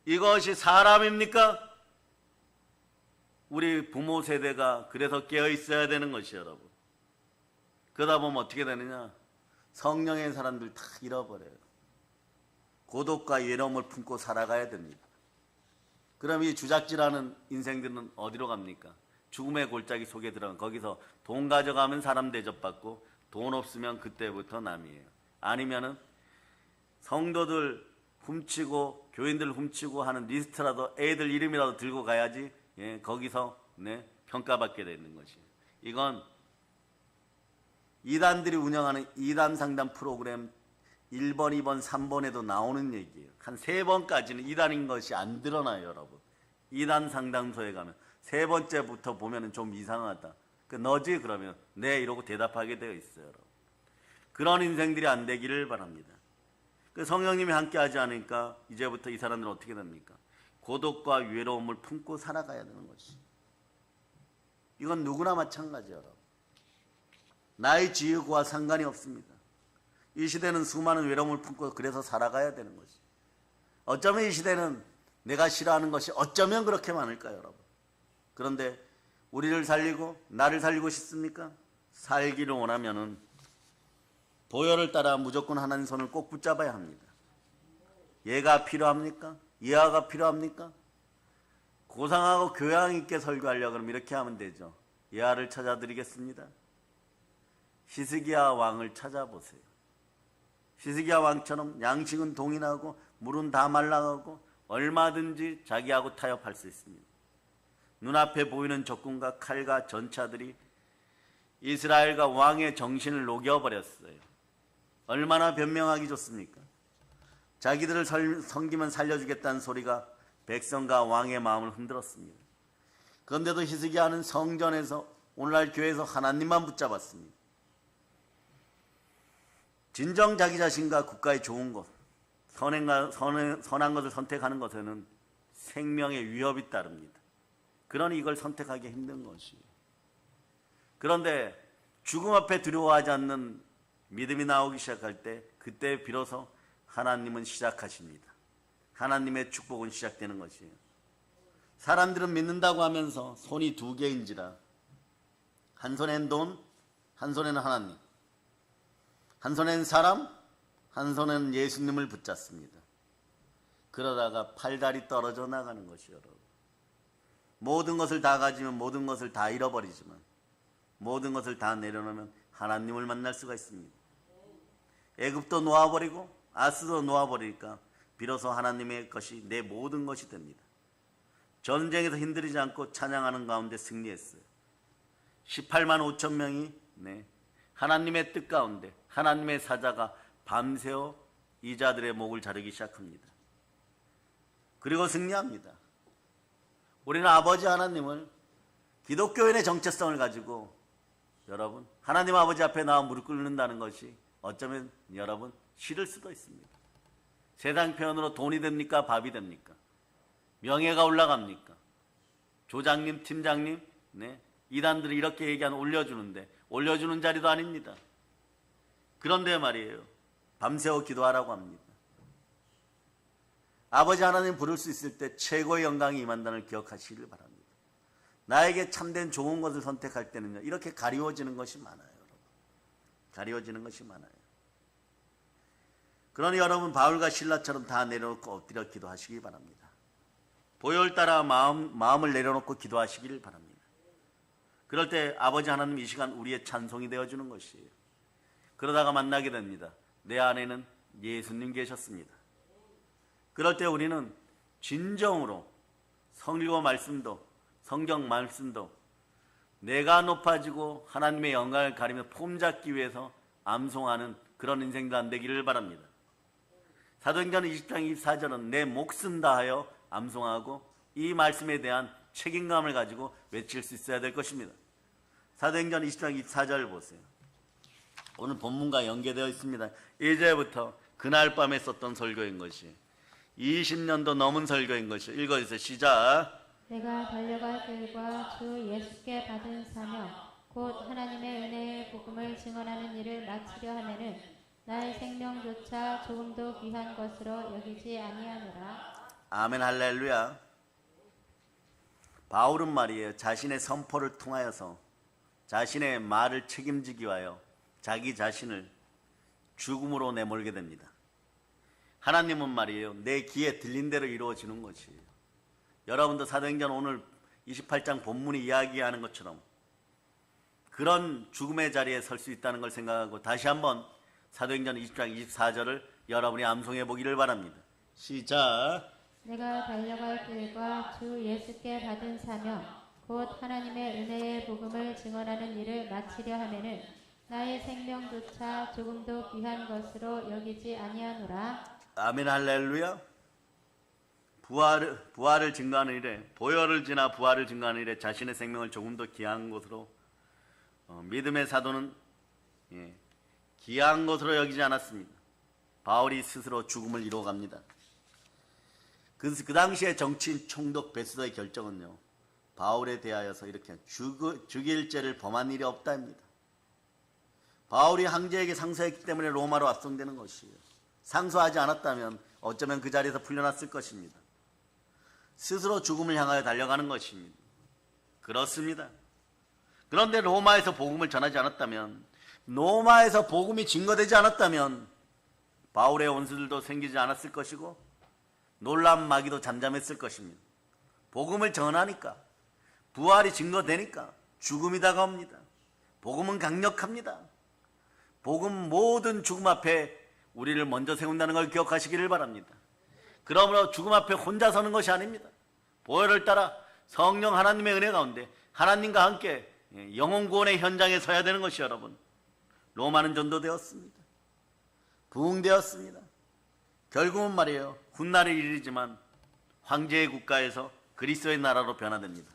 이것이 사람입니까? 우리 부모 세대가 그래서 깨어 있어야 되는 것이에요, 여러분. 그러다 보면 어떻게 되느냐? 성령의 사람들 다 잃어버려요. 고독과 외로움을 품고 살아가야 됩니다. 그럼 이 주작질하는 인생들은 어디로 갑니까? 죽음의 골짜기 속에 들어간 거기서 돈 가져가면 사람 대접받고 돈 없으면 그때부터 남이에요. 아니면은 성도들 훔치고 교인들 훔치고 하는 리스트라도 애들 이름이라도 들고 가야지 거기서 평가받게 되는 것이에요. 이건 이단들이 운영하는 이단 상담 프로그램 1번, 2번, 3번에도 나오는 얘기예요. 한 3번까지는 이단인 것이 안 드러나요, 여러분. 이단 상담소에 가면 3번째부터 보면 좀 이상하다. 너지? 그러면 네 이러고 대답하게 되어 있어요, 여러분. 그런 인생들이 안 되기를 바랍니다. 성령님이 함께 하지 않으니까 이제부터 이 사람들은 어떻게 됩니까? 고독과 외로움을 품고 살아가야 되는 것이. 이건 누구나 마찬가지예요, 여러분. 나의 지혜와 상관이 없습니다. 이 시대는 수많은 외로움을 품고 그래서 살아가야 되는 것이. 어쩌면 이 시대는 내가 싫어하는 것이 어쩌면 그렇게 많을까요, 여러분? 그런데 우리를 살리고 나를 살리고 싶습니까? 살기를 원하면은 보혈을 따라 무조건 하나님 손을 꼭 붙잡아야 합니다. 예가 필요합니까? 예화가 필요합니까? 고상하고 교양 있게 설교하려고 하면 이렇게 하면 되죠. 예화를 찾아드리겠습니다. 히스기야 왕을 찾아보세요. 히스기야 왕처럼 양식은 동인하고 물은 다 말라가고 얼마든지 자기하고 타협할 수 있습니다. 눈앞에 보이는 적군과 칼과 전차들이 이스라엘과 왕의 정신을 녹여버렸어요. 얼마나 변명하기 좋습니까? 자기들을 섬기면 살려주겠다는 소리가 백성과 왕의 마음을 흔들었습니다. 그런데도 히스기야는 성전에서 오늘날 교회에서 하나님만 붙잡았습니다. 진정 자기 자신과 국가의 좋은 것, 선한 것을 선택하는 것에는 생명의 위협이 따릅니다. 그러니 이걸 선택하기 힘든 것이에요. 그런데 죽음 앞에 두려워하지 않는 믿음이 나오기 시작할 때 그때 비로소 하나님은 시작하십니다. 하나님의 축복은 시작되는 것이에요. 사람들은 믿는다고 하면서 손이 2개인지라 한 손엔 돈, 한 손에는 하나님, 한 손엔 사람, 한 손에는 예수님을 붙잡습니다. 그러다가 팔다리 떨어져 나가는 것이요, 여러분. 모든 것을 다 가지면 모든 것을 다 잃어버리지만 모든 것을 다 내려놓으면 하나님을 만날 수가 있습니다. 애굽도 놓아버리고 아스도 놓아버리니까 비로소 하나님의 것이 내 모든 것이 됩니다. 전쟁에서 힘들이지 않고 찬양하는 가운데 승리했어요. 18만 5천 명이 하나님의 뜻 가운데 하나님의 사자가 밤새워 이자들의 목을 자르기 시작합니다. 그리고 승리합니다. 우리는 아버지 하나님을 기독교인의 정체성을 가지고 여러분 하나님 아버지 앞에 나와 무릎 꿇는다는 것이 어쩌면 여러분 싫을 수도 있습니다. 세상 표현으로 돈이 됩니까? 밥이 됩니까? 명예가 올라갑니까? 조장님, 팀장님, 네, 이단들이 이렇게 얘기하면 올려주는데 올려주는 자리도 아닙니다. 그런데 말이에요, 밤새워 기도하라고 합니다. 아버지 하나님 부를 수 있을 때 최고의 영광이 임한다는 기억하시기를 바랍니다. 나에게 참된 좋은 것을 선택할 때는요, 이렇게 가리워지는 것이 많아요. 여러분. 가리워지는 것이 많아요. 그러니 여러분 바울과 실라처럼 다 내려놓고 엎드려 기도하시기 바랍니다. 보혈 따라 마음을 내려놓고 기도하시기를 바랍니다. 그럴 때 아버지 하나님 이 시간 우리의 찬송이 되어주는 것이에요. 그러다가 만나게 됩니다. 내 안에는 예수님 계셨습니다. 그럴 때 우리는 진정으로 성리고 말씀도 성경 말씀도 내가 높아지고 하나님의 영광을 가리며 폼잡기 위해서 암송하는 그런 인생도 안 되기를 바랍니다. 사도행전 20장 24절은 내 목숨 다하여 암송하고 이 말씀에 대한 책임감을 가지고 외칠 수 있어야 될 것입니다. 사도행전 20장 24절 보세요. 오늘 본문과 연계되어 있습니다. 1절부터 그날 밤에 썼던 설교인 것이 20년도 넘은 설교인 것이 읽어주세요. 시작. 내가 달려갈 길과 주 예수께 받은 사명 곧 하나님의 은혜의 복음을 증언하는 일을 마치려 하면은 나의 생명조차 조금도 귀한 것으로 여기지 아니하노라. 아멘 할렐루야. 바울은 말이에요, 자신의 선포를 통하여서 자신의 말을 책임지기 위하여 자기 자신을 죽음으로 내몰게 됩니다. 하나님은 말이에요, 내 귀에 들린 대로 이루어지는 것이에요. 여러분도 사도행전 오늘 28장 본문이 이야기하는 것처럼 그런 죽음의 자리에 설 수 있다는 걸 생각하고 다시 한번 사도행전 20장 24절을 여러분이 암송해 보기를 바랍니다. 시작. 내가 달려갈 길과 주 예수께 받은 사명 곧 하나님의 은혜의 복음을 증언하는 일을 마치려 하면은 나의 생명조차 조금도 귀한 것으로 여기지 아니하노라. 아멘 할렐루야. 부활을 증거하는 일에, 보혈을 지나 부활을 증거하는 일에 자신의 생명을 조금 더 귀한 것으로 믿음의 사도는 귀한 것으로 여기지 않았습니다. 바울이 스스로 죽음을 이루어갑니다. 그 당시에 정치인 총독 베스더의 결정은요, 바울에 대하여서 이렇게 죽일 죄를 범한 일이 없다입니다. 바울이 황제에게 상소했기 때문에 로마로 압송되는 것이에요. 상소하지 않았다면 어쩌면 그 자리에서 풀려났을 것입니다. 스스로 죽음을 향하여 달려가는 것입니다. 그렇습니다. 그런데 로마에서 복음을 전하지 않았다면, 로마에서 복음이 증거되지 않았다면 바울의 원수들도 생기지 않았을 것이고 놀란 마귀도 잠잠했을 것입니다. 복음을 전하니까, 부활이 증거되니까 죽음이 다가옵니다. 복음은 강력합니다. 복음 모든 죽음 앞에 우리를 먼저 세운다는 걸 기억하시기를 바랍니다. 그러므로 죽음 앞에 혼자 서는 것이 아닙니다. 보혈을 따라 성령 하나님의 은혜 가운데 하나님과 함께 영혼 구원의 현장에 서야 되는 것이 여러분, 로마는 전도되었습니다. 부흥되었습니다. 결국은 말이에요, 훗날의 일이지만 황제의 국가에서 그리스도의 나라로 변화됩니다.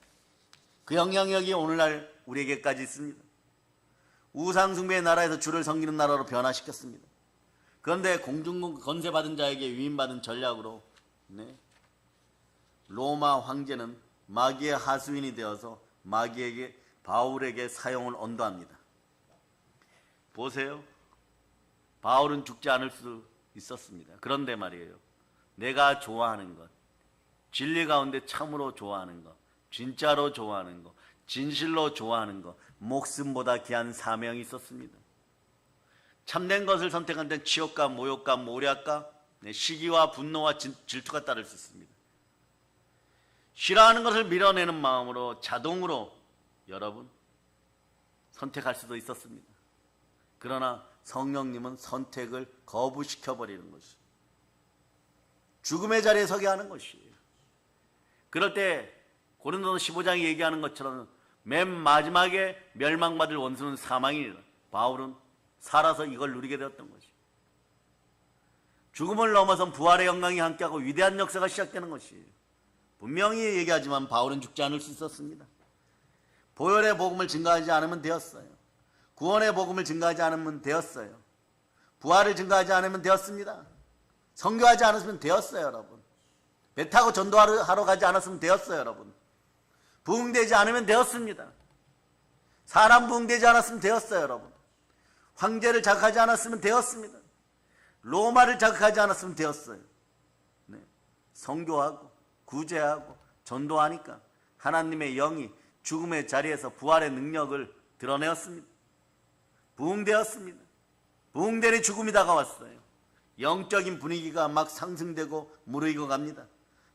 그 영향력이 오늘날 우리에게까지 있습니다. 우상숭배의 나라에서 주를 섬기는 나라로 변화시켰습니다. 그런데 공중 건세받은 자에게 위임받은 전략으로 로마 황제는 마귀의 하수인이 되어서 마귀에게, 바울에게 사형을 언도합니다. 보세요, 바울은 죽지 않을 수 있었습니다. 그런데 말이에요, 내가 좋아하는 것, 진리 가운데 참으로 좋아하는 것, 진짜로 좋아하는 것, 진실로 좋아하는 것, 목숨보다 귀한 사명이 있었습니다. 참된 것을 선택한 데는 치욕과 모욕과 모략과 시기와 분노와 질투가 따를 수 있습니다. 싫어하는 것을 밀어내는 마음으로 자동으로 여러분 선택할 수도 있었습니다. 그러나 성령님은 선택을 거부시켜버리는 것이, 죽음의 자리에 서게 하는 것이에요. 그럴 때 고린도서 15장이 얘기하는 것처럼 맨 마지막에 멸망받을 원수는 사망이니라. 바울은 살아서 이걸 누리게 되었던 것이에요. 죽음을 넘어선 부활의 영광이 함께하고 위대한 역사가 시작되는 것이에요. 분명히 얘기하지만 바울은 죽지 않을 수 있었습니다. 보혈의 복음을 증거하지 않으면 되었어요. 구원의 복음을 증거하지 않으면 되었어요. 부활을 증거하지 않으면 되었습니다. 선교하지 않았으면 되었어요, 여러분. 배 타고 전도하러 가지 않았으면 되었어요, 여러분. 부흥되지 않으면 되었습니다. 사람 부흥되지 않았으면 되었어요, 여러분. 황제를 자극하지 않았으면 되었습니다. 로마를 자극하지 않았으면 되었어요. 네. 선교하고 구제하고 전도하니까 하나님의 영이 죽음의 자리에서 부활의 능력을 드러내었습니다. 부흥되었습니다. 부흥되니 죽음이 다가왔어요. 영적인 분위기가 막 상승되고 무르익어 갑니다.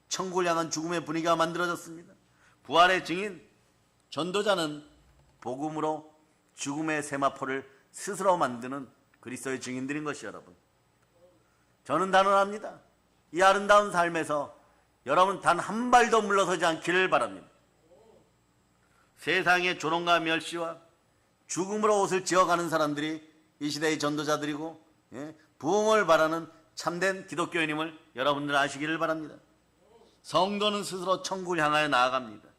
천국을 향한 죽음의 분위기가 만들어졌습니다. 부활의 증인, 전도자는 복음으로 죽음의 세마포를 스스로 만드는 그리스도의 증인들인 것이 여러분. 저는 단언합니다. 이 아름다운 삶에서 여러분 단 한 발도 물러서지 않기를 바랍니다. 세상의 조롱과 멸시와 죽음으로 옷을 지어가는 사람들이 이 시대의 전도자들이고 부흥을 바라는 참된 기독교인임을 여러분들 아시기를 바랍니다. 성도는 스스로 천국을 향하여 나아갑니다.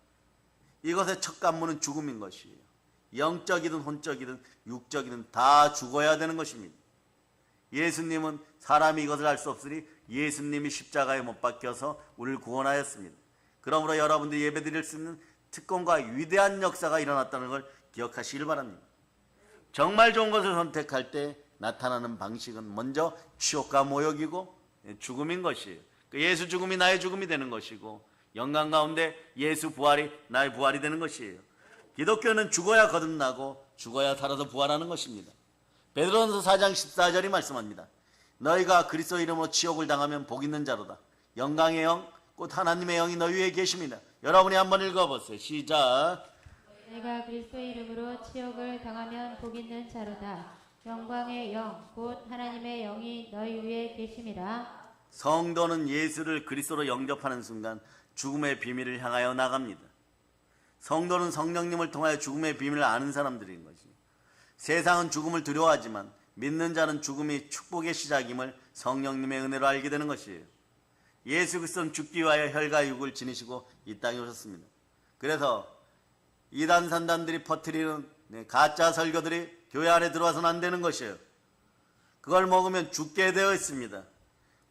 이것의 첫 관문은 죽음인 것이에요. 영적이든 혼적이든 육적이든 다 죽어야 되는 것입니다. 예수님은 사람이 이것을 알 수 없으니 예수님이 십자가에 못 박혀서 우리를 구원하였습니다. 그러므로 여러분들이 예배드릴 수 있는 특권과 위대한 역사가 일어났다는 걸 기억하시길 바랍니다. 정말 좋은 것을 선택할 때 나타나는 방식은 먼저 치욕과 모욕이고 죽음인 것이에요. 예수 죽음이 나의 죽음이 되는 것이고 영광 가운데 예수 부활이 나의 부활이 되는 것이에요. 기독교는 죽어야 거듭나고 죽어야 살아서 부활하는 것입니다. 베드로전서 4장 14절이 말씀합니다. 너희가 그리스도 이름으로 치욕을 당하면 복 있는 자로다. 영광의 영, 곧 하나님의 영이 너희 위에 계십니다. 여러분이 한번 읽어보세요. 시작. 내가 그리스도 이름으로 치욕을 당하면 복 있는 자로다. 영광의 영, 곧 하나님의 영이 너희 위에 계심이라. 성도는 예수를 그리스도로 영접하는 순간 죽음의 비밀을 향하여 나갑니다. 성도는 성령님을 통하여 죽음의 비밀을 아는 사람들인 것이죠. 세상은 죽음을 두려워하지만 믿는 자는 죽음이 축복의 시작임을 성령님의 은혜로 알게 되는 것이에요. 예수 그리스도는 죽기 위하여 혈과 육을 지니시고 이 땅에 오셨습니다. 그래서 이단 산단들이 퍼뜨리는 가짜 설교들이 교회 안에 들어와서는 안 되는 것이에요. 그걸 먹으면 죽게 되어 있습니다.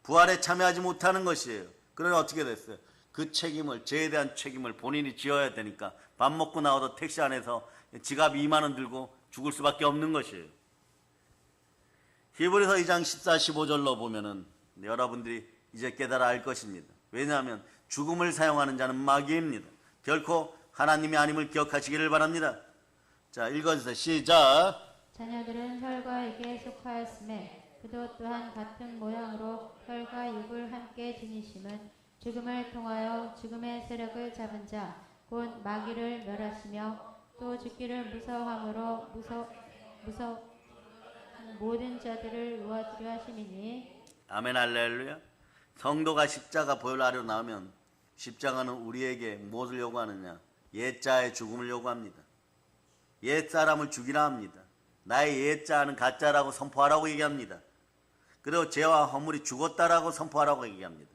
부활에 참여하지 못하는 것이에요. 그러니 어떻게 됐어요? 그 책임을, 죄에 대한 책임을 본인이 지어야 되니까 밥 먹고 나와도 택시 안에서 지갑 2만 원 들고 죽을 수밖에 없는 것이에요. 히브리서 2장 14, 15절로 보면은 여러분들이 이제 깨달아 알 것입니다. 왜냐하면 죽음을 사용하는 자는 마귀입니다. 결코 하나님이 아님을 기억하시기를 바랍니다. 자, 읽어주세요. 시작. 자녀들은 혈과 육에 속하였음에 그도 또한 같은 모양으로 혈과 육을 함께 지니심은 죽음을 통하여 죽음의 세력을 잡은 자 곧 마귀를 멸하시며 또 죽기를 무서워함으로 모든 자들을 놓아주려 하심이니. 아멘 할렐루야. 성도가 십자가 보혈 아래로 나오면 십자가는 우리에게 무엇을 요구하느냐? 옛자의 죽음을 요구합니다. 옛사람을 죽이라 합니다. 나의 옛자는 가짜라고 선포하라고 얘기합니다. 그리고 죄와 허물이 죽었다라고 선포하라고 얘기합니다.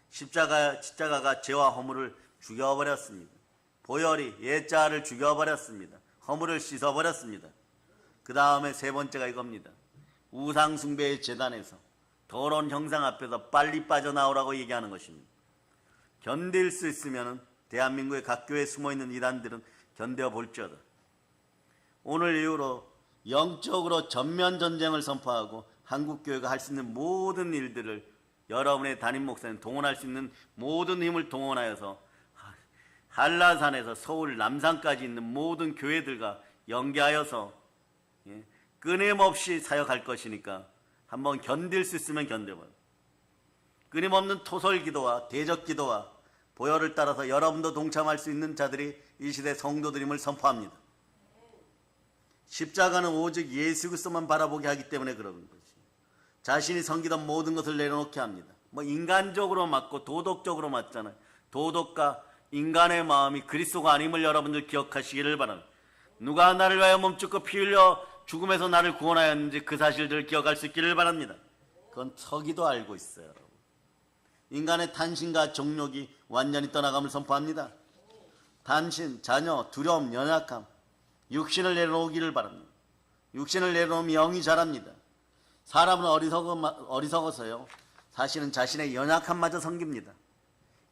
십자가가 죄와 허물을 죽여버렸습니다. 보혈이 옛자를 죽여버렸습니다. 허물을 씻어버렸습니다. 그 다음에 세 번째가 이겁니다. 우상숭배의 재단에서 더러운 형상 앞에서 빨리 빠져나오라고 얘기하는 것입니다. 견딜 수 있으면 대한민국의 각 교회에 숨어있는 이단들은 견뎌볼지어다. 오늘 이후로 영적으로 전면전쟁을 선포하고 한국교회가 할 수 있는 모든 일들을 여러분의 담임 목사님 동원할 수 있는 모든 힘을 동원하여서 한라산에서 서울 남산까지 있는 모든 교회들과 연계하여서 끊임없이 사역할 것이니까 한번 견딜 수 있으면 견뎌봐요. 끊임없는 토설 기도와 대적 기도와 보혈을 따라서 여러분도 동참할 수 있는 자들이 이 시대 성도들임을 선포합니다. 십자가는 오직 예수 그리스도만 바라보게 하기 때문에 그러는 거지. 자신이 섬기던 모든 것을 내려놓게 합니다. 뭐 인간적으로 맞고 도덕적으로 맞잖아요. 도덕과 인간의 마음이 그리스도가 아님을 여러분들 기억하시기를 바랍니다. 누가 나를 위하여 몸죽고 피 흘려 죽음에서 나를 구원하였는지 그 사실들을 기억할 수 있기를 바랍니다. 그건 서기도 알고 있어요, 여러분. 인간의 탄신과 정욕이 완전히 떠나감을 선포합니다. 단신, 자녀, 두려움, 연약함, 육신을 내려놓기를 바랍니다. 육신을 내려놓으면 영이 자랍니다. 사람은 어리석어서요. 사실은 자신의 연약함마저 섬깁니다.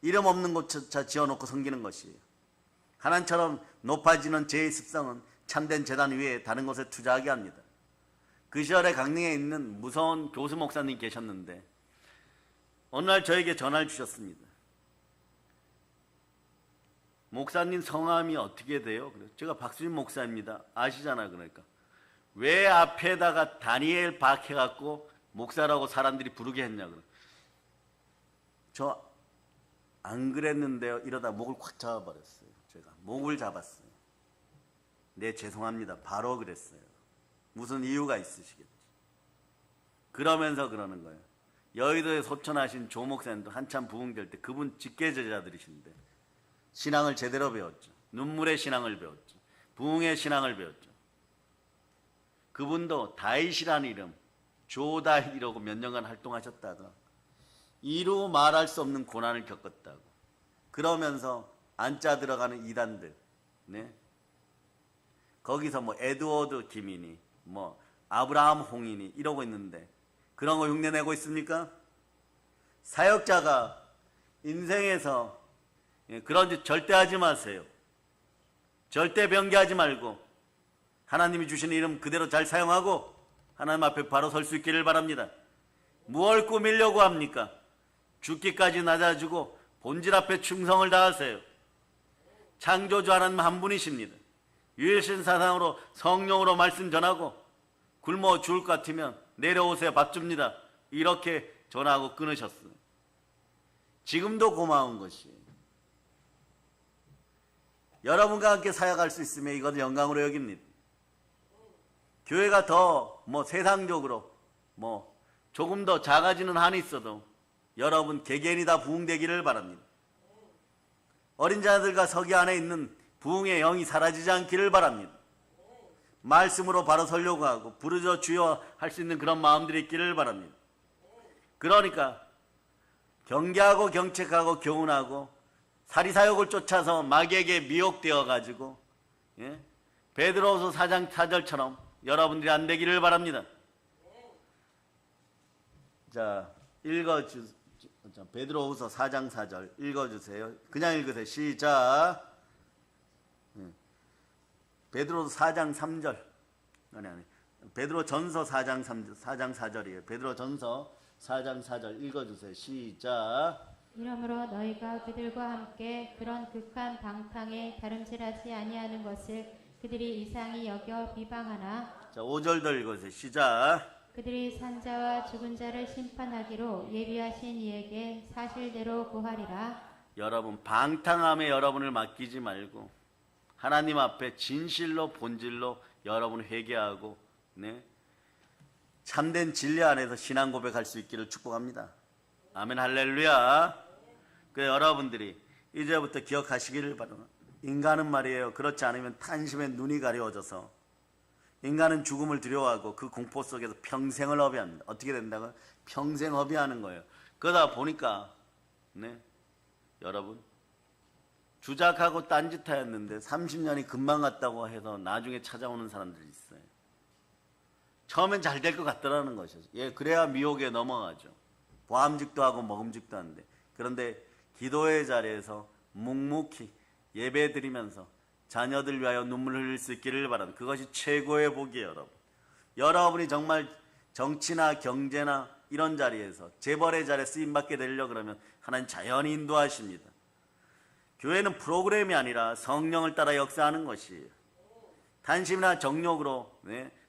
이름 없는 곳조차 지어놓고 섬기는 것이에요. 하나님처럼 높아지는 제 습성은 참된 재단 위에 다른 곳에 투자하게 합니다. 그 시절에 강릉에 있는 무서운 교수 목사님 계셨는데 어느 날 저에게 전화를 주셨습니다. 목사님 성함이 어떻게 돼요? 그래서 제가 박수진 목사입니다. 아시잖아요. 그러니까 왜 앞에다가 다니엘 박 해갖고 목사라고 사람들이 부르게 했냐. 저 안 그랬는데요. 이러다 목을 콱 잡아버렸어요. 제가 목을 잡았어요. 네, 죄송합니다. 바로 그랬어요. 무슨 이유가 있으시겠지. 그러면서 그러는 거예요. 여의도에 소천하신 조 목사님도 한참 부흥될 때 그분 직계제자들이신데 신앙을 제대로 배웠죠. 눈물의 신앙을 배웠죠. 부흥의 신앙을 배웠죠. 그분도 다윗이라는 이름, 조다윗이라고 몇 년간 활동하셨다가 이루 말할 수 없는 고난을 겪었다고. 그러면서 안짜 들어가는 이단들, 네? 거기서 뭐 에드워드 김이니, 뭐 아브라함 홍이니 이러고 있는데 그런 거 흉내내고 있습니까? 사역자가 인생에서 그런 짓 절대 하지 마세요. 절대 변개하지 말고 하나님이 주신 이름 그대로 잘 사용하고 하나님 앞에 바로 설 수 있기를 바랍니다. 무얼 꾸미려고 합니까? 죽기까지 낮아지고 본질 앞에 충성을 다하세요. 창조주 하나님 한 분이십니다. 유일신 사상으로 성령으로 말씀 전하고 굶어 죽을 것 같으면 내려오세요. 밥 줍니다. 이렇게 전하고 끊으셨어요. 지금도 고마운 것이에요. 여러분과 함께 사역할 수 있으면 이것을 영광으로 여깁니다. 교회가 더 세상적으로 조금 더 작아지는 한이 있어도 여러분 개개인이 다 부흥되기를 바랍니다. 어린 자들과 서기 안에 있는 부흥의 영이 사라지지 않기를 바랍니다. 말씀으로 바로 서려고 하고 부르짖어 주여 할 수 있는 그런 마음들이 있기를 바랍니다. 그러니까 경계하고 경책하고 교훈하고 사리사욕을 쫓아서 마귀에게 미혹되어 가지고 베드로후서 4장 4절처럼 여러분들이 안 되기를 바랍니다. 자, 베드로후서 4장 4절 읽어주세요. 그냥 읽으세요. 시작. 베드로후서 4장 3절. 아니. 베드로전서 4장 4절이에요. 베드로전서 4장 4절 읽어주세요. 시작. 이러므로 너희가 그들과 함께 그런 극한 방탕에 다름질하지 아니하는 것을 그들이 이상히 여겨 비방하나. 자, 5절 더 읽어주세요. 시작. 그들이 산자와 죽은 자를 심판하기로 예비하신 이에게 사실대로 구하리라. 여러분 방탕함에 여러분을 맡기지 말고 하나님 앞에 진실로 본질로 여러분을 회개하고 참된 진리 안에서 신앙 고백할 수 있기를 축복합니다. 아멘 할렐루야. 그래서 여러분들이 이제부터 기억하시기를 바랍니다. 인간은 말이에요. 그렇지 않으면 탄심에 눈이 가려워져서 인간은 죽음을 두려워하고 그 공포 속에서 평생을 허비합니다. 어떻게 된다고요? 평생 허비하는 거예요. 그러다 보니까 여러분 주작하고 딴짓하였는데 30년이 금방 갔다고 해서 나중에 찾아오는 사람들이 있어요. 처음엔 잘 될 것 같더라는 것이죠. 그래야 미혹에 넘어가죠. 보암직도 하고 먹음직도 하는데. 그런데 기도의 자리에서 묵묵히 예배 드리면서 자녀들 위하여 눈물을 흘릴 수 있기를 바랍니다. 그것이 최고의 복이에요. 여러분이 정말 정치나 경제나 이런 자리에서 재벌의 자리에 쓰임받게 되려고 그러면 하나님 자연히 인도하십니다. 교회는 프로그램이 아니라 성령을 따라 역사하는 것이에요. 단심이나 정욕으로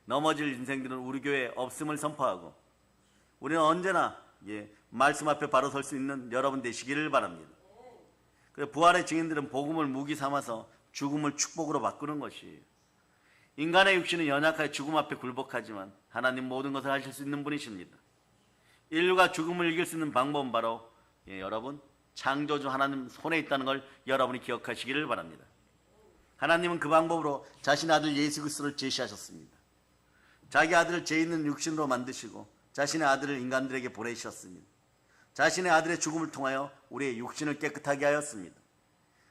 넘어질 인생들은 우리 교회에 없음을 선포하고 우리는 언제나 말씀 앞에 바로 설 수 있는 여러분 되시기를 바랍니다. 부활의 증인들은 복음을 무기 삼아서 죽음을 축복으로 바꾸는 것이에요. 인간의 육신은 연약하여 죽음 앞에 굴복하지만 하나님 모든 것을 하실 수 있는 분이십니다. 인류가 죽음을 이길 수 있는 방법은 바로 여러분 창조주 하나님 손에 있다는 걸 여러분이 기억하시기를 바랍니다. 하나님은 그 방법으로 자신의 아들 예수 그리스도를 제시하셨습니다. 자기 아들을 죄 있는 육신으로 만드시고 자신의 아들을 인간들에게 보내셨습니다. 자신의 아들의 죽음을 통하여 우리의 육신을 깨끗하게 하였습니다.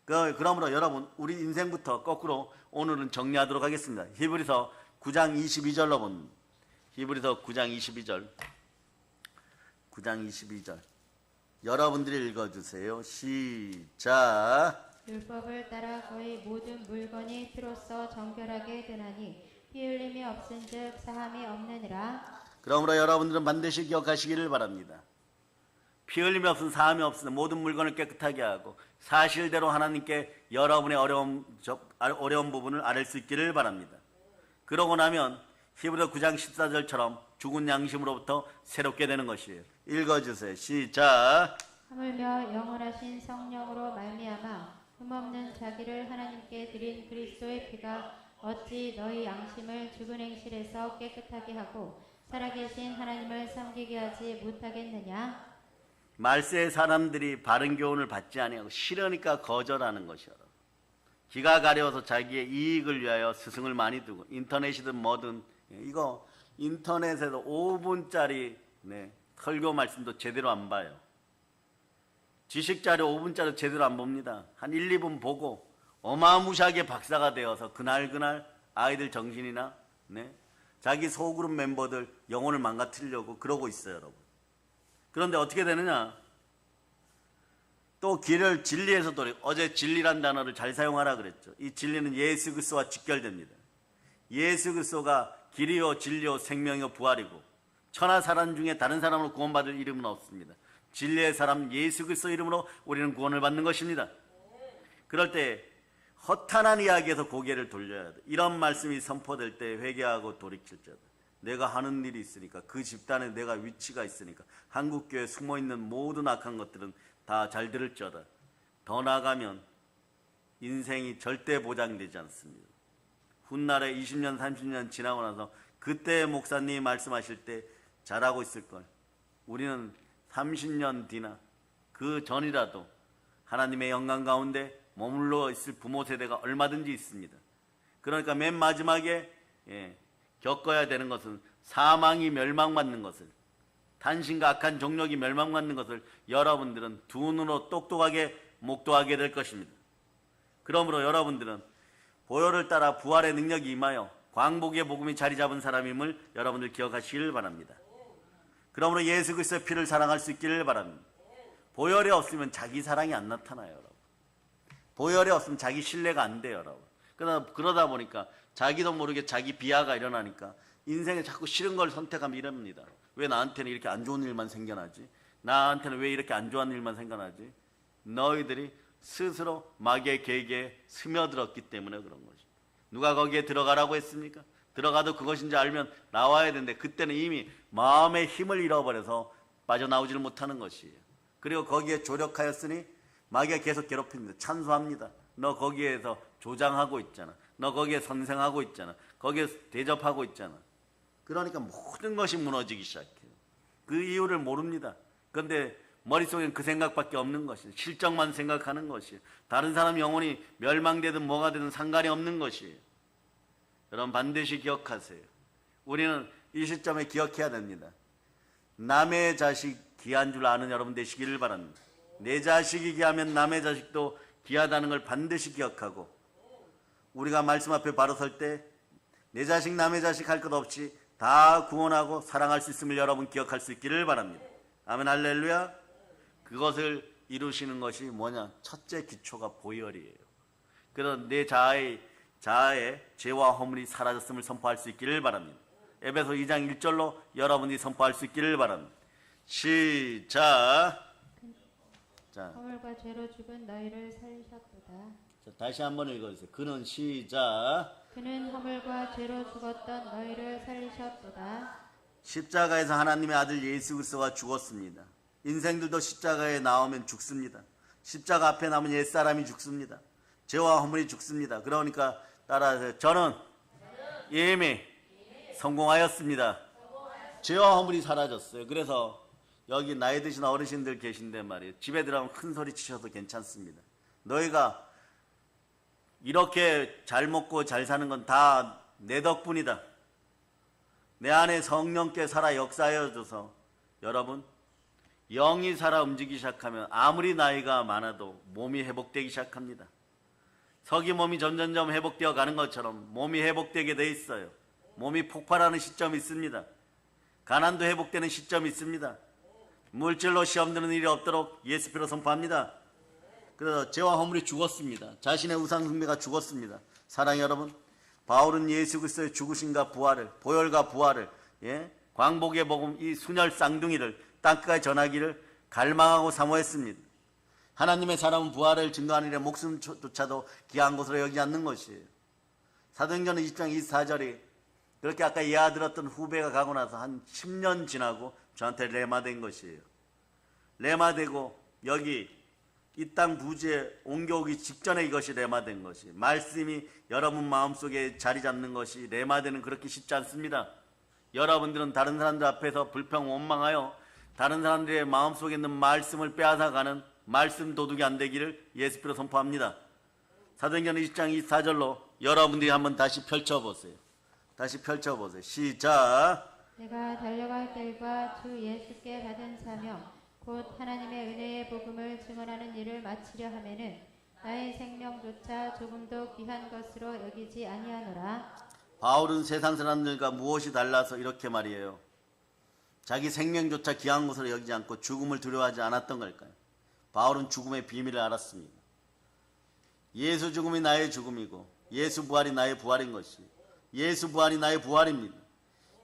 그러므로 여러분 우리 인생부터 거꾸로 오늘은 정리하도록 하겠습니다. 히브리서 9장 22절로 본 히브리서 9장 22절 9장 22절 여러분들이 읽어주세요. 시작. 율법을 따라 거의 모든 물건이 피로써 정결하게 되나니 피 흘림이 없은즉 사함이 없느니라. 그러므로 여러분들은 반드시 기억하시기를 바랍니다. 피 흘림이 없은 사함이 없으면 모든 물건을 깨끗하게 하고 사실대로 하나님께 여러분의 어려운 부분을 아뢰 수 있기를 바랍니다. 그러고 나면 히브리서 9장 14절처럼 죽은 양심으로부터 새롭게 되는 것이에요. 읽어주세요. 시작. 하물며 영원하신 성령으로 말미암아 흠없는 자기를 하나님께 드린 그리스도의 피가 어찌 너희 양심을 죽은 행실에서 깨끗하게 하고 살아계신 하나님을 섬기게 하지 못하겠느냐. 말세의 사람들이 바른 교훈을 받지 아니하고 싫으니까 거절하는 것이요. 기가 가려워서 자기의 이익을 위하여 스승을 많이 두고 인터넷이든 뭐든 이거 인터넷에서 5분짜리 설교 말씀도 제대로 안 봐요. 지식자료 5분짜리 제대로 안 봅니다. 한 1, 2분 보고 어마무시하게 박사가 되어서 그날 아이들 정신이나 자기 소그룹 멤버들 영혼을 망가뜨리려고 그러고 있어요, 여러분. 그런데 어떻게 되느냐? 또 길을 진리에서 돌이 어제 진리란 단어를 잘 사용하라 그랬죠. 이 진리는 예수 그리스도와 직결됩니다. 예수 그리스도가 길이요 진리요 생명이요 부활이고 천하 사람 중에 다른 사람으로 구원받을 이름은 없습니다. 진리의 사람 예수 그리스도 이름으로 우리는 구원을 받는 것입니다. 그럴 때 허탄한 이야기에서 고개를 돌려야 돼. 이런 말씀이 선포될 때 회개하고 돌이킬지어다. 내가 하는 일이 있으니까 그 집단에 내가 위치가 있으니까 한국교회에 숨어있는 모든 악한 것들은 다 잘 들을지어다. 더 나아가면 인생이 절대 보장되지 않습니다. 훗날에 20년 30년 지나고 나서 그때 목사님이 말씀하실 때 잘하고 있을걸. 우리는 30년 뒤나 그 전이라도 하나님의 영광 가운데 머물러 있을 부모 세대가 얼마든지 있습니다. 그러니까 맨 마지막에 겪어야 되는 것은 사망이 멸망받는 것을, 탄신과 악한 종력이 멸망받는 것을 여러분들은 두 눈으로 똑똑하게 목도하게 될 것입니다. 그러므로 여러분들은 보혈을 따라 부활의 능력이 임하여 광복의 복음이 자리 잡은 사람임을 여러분들 기억하시길 바랍니다. 그러므로 예수 그리스도의 피를 사랑할 수 있기를 바랍니다. 보혈이 없으면 자기 사랑이 안 나타나요, 여러분. 보혈이 없으면 자기 신뢰가 안 돼요, 여러분. 그러다 보니까 자기도 모르게 자기 비하가 일어나니까 인생에 자꾸 싫은 걸 선택하면 이럽니다. 왜 나한테는 이렇게 안 좋은 일만 생겨나지? 나한테는 왜 이렇게 안 좋은 일만 생겨나지? 너희들이 스스로 마귀의 계획에 스며들었기 때문에 그런 거지. 누가 거기에 들어가라고 했습니까? 들어가도 그것인지 알면 나와야 되는데 그때는 이미 마음의 힘을 잃어버려서 빠져나오지를 못하는 것이에요. 그리고 거기에 조력하였으니 마귀가 계속 괴롭힙니다. 찬수합니다. 너 거기에서 조장하고 있잖아. 너 거기에 선생하고 있잖아. 거기에 대접하고 있잖아. 그러니까 모든 것이 무너지기 시작해요. 그 이유를 모릅니다. 그런데 머릿속엔 그 생각밖에 없는 것이에요. 실적만 생각하는 것이에요. 다른 사람 영혼이 멸망되든 뭐가 되든 상관이 없는 것이에요. 여러분 반드시 기억하세요. 우리는 이 시점에 기억해야 됩니다. 남의 자식 귀한 줄 아는 여러분 되시기를 바랍니다. 내 자식이 귀하면 남의 자식도 귀하다는 걸 반드시 기억하고 우리가 말씀 앞에 바로 설 때 내 자식 남의 자식 할 것 없이 다 구원하고 사랑할 수 있음을 여러분 기억할 수 있기를 바랍니다. 아멘 할렐루야. 그것을 이루시는 것이 뭐냐? 첫째 기초가 보혈이에요. 그래서 내 자아의 죄와 허물이 사라졌음을 선포할 수 있기를 바랍니다. 에베소 2장 1절로 여러분이 선포할 수 있기를 바랍니다. 시작. 자, 허물과 죄로 죽은 너희를 살리셨도다. 자, 다시 한번 읽어주세요. 그는 시작. 그는 허물과 죄로 죽었던 너희를 살리셨도다. 십자가에서 하나님의 아들 예수 그리스도가 죽었습니다. 인생들도 십자가에 나오면 죽습니다. 십자가 앞에 남은 옛사람이 죽습니다. 죄와 허물이 죽습니다. 그러니까 따라하세요. 저는 이미 성공하였습니다. 죄와 허물이 사라졌어요. 그래서 여기 나이 드신 어르신들 계신데 말이에요. 집에 들어가면 큰 소리 치셔도 괜찮습니다. 너희가 이렇게 잘 먹고 잘 사는 건 다 내 덕분이다. 내 안에 성령께 살아 역사하여줘서 여러분 영이 살아 움직이기 시작하면 아무리 나이가 많아도 몸이 회복되기 시작합니다. 서기 몸이 점점점 회복되어 가는 것처럼 몸이 회복되게 돼 있어요. 몸이 폭발하는 시점이 있습니다. 가난도 회복되는 시점이 있습니다. 물질로 시험 드는 일이 없도록 예수 피로 선포합니다. 그래서 죄와 허물이 죽었습니다. 자신의 우상 숭배가 죽었습니다. 사랑하는 여러분, 바울은 예수 그리스도의 죽으심과 부활을, 보혈과 부활을, 광복의 복음, 이 순혈 쌍둥이를 땅끝까지 전하기를 갈망하고 사모했습니다. 하나님의 사람은 부활을 증거하는 일에 목숨조차도 귀한 것으로 여기지 않는 것이에요. 사도행전 20장 24절이 그렇게 아까 이야 들었던 후배가 가고 나서 한 10년 지나고 저한테 레마된 것이에요. 레마되고 여기 이 땅 부지에 옮겨오기 직전에 이것이 레마된 것이, 말씀이 여러분 마음속에 자리 잡는 것이 레마되는 그렇게 쉽지 않습니다. 여러분들은 다른 사람들 앞에서 불평 원망하여 다른 사람들의 마음속에 있는 말씀을 빼앗아가는 말씀 도둑이 안 되기를 예수 피로 선포합니다. 사도행전 20장 24절로 여러분들이 한번 다시 펼쳐보세요. 다시 펼쳐보세요. 시작. 내가 달려갈 길과 주 예수께 받은 사명 곧 하나님의 은혜의 복음을 증언하는 일을 마치려 하면은 나의 생명조차 조금도 귀한 것으로 여기지 아니하노라. 바울은 세상 사람들과 무엇이 달라서 이렇게 말이에요. 자기 생명조차 귀한 것으로 여기지 않고 죽음을 두려워하지 않았던 걸까요? 바울은 죽음의 비밀을 알았습니다. 예수 죽음이 나의 죽음이고 예수 부활이 나의 부활인 것이, 예수 부활이 나의 부활입니다.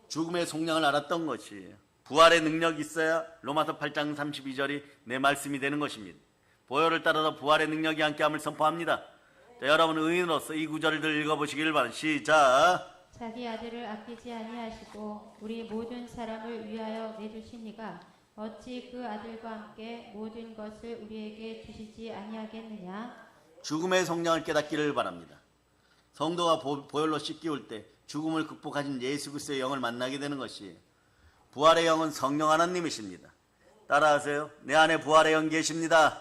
죽음의 속량을 알았던 것이에요. 부활의 능력이 있어야 로마서 8장 32절이 내 말씀이 되는 것입니다. 보혈을 따라서 부활의 능력이 함께함을 선포합니다. 자, 여러분 의인으로서 이 구절을 읽어보시기를 바랍니다. 시작. 자기 아들을 아끼지 아니하시고 우리 모든 사람을 위하여 내주신 이가 어찌 그 아들과 함께 모든 것을 우리에게 주시지 아니하겠느냐. 죽음의 속량을 깨닫기를 바랍니다. 성도가 보혈로 씻기울 때 죽음을 극복하신 예수 그리스도의 영을 만나게 되는 것이에요. 부활의 영은 성령 하나님이십니다. 따라하세요. 내 안에 부활의 영 계십니다.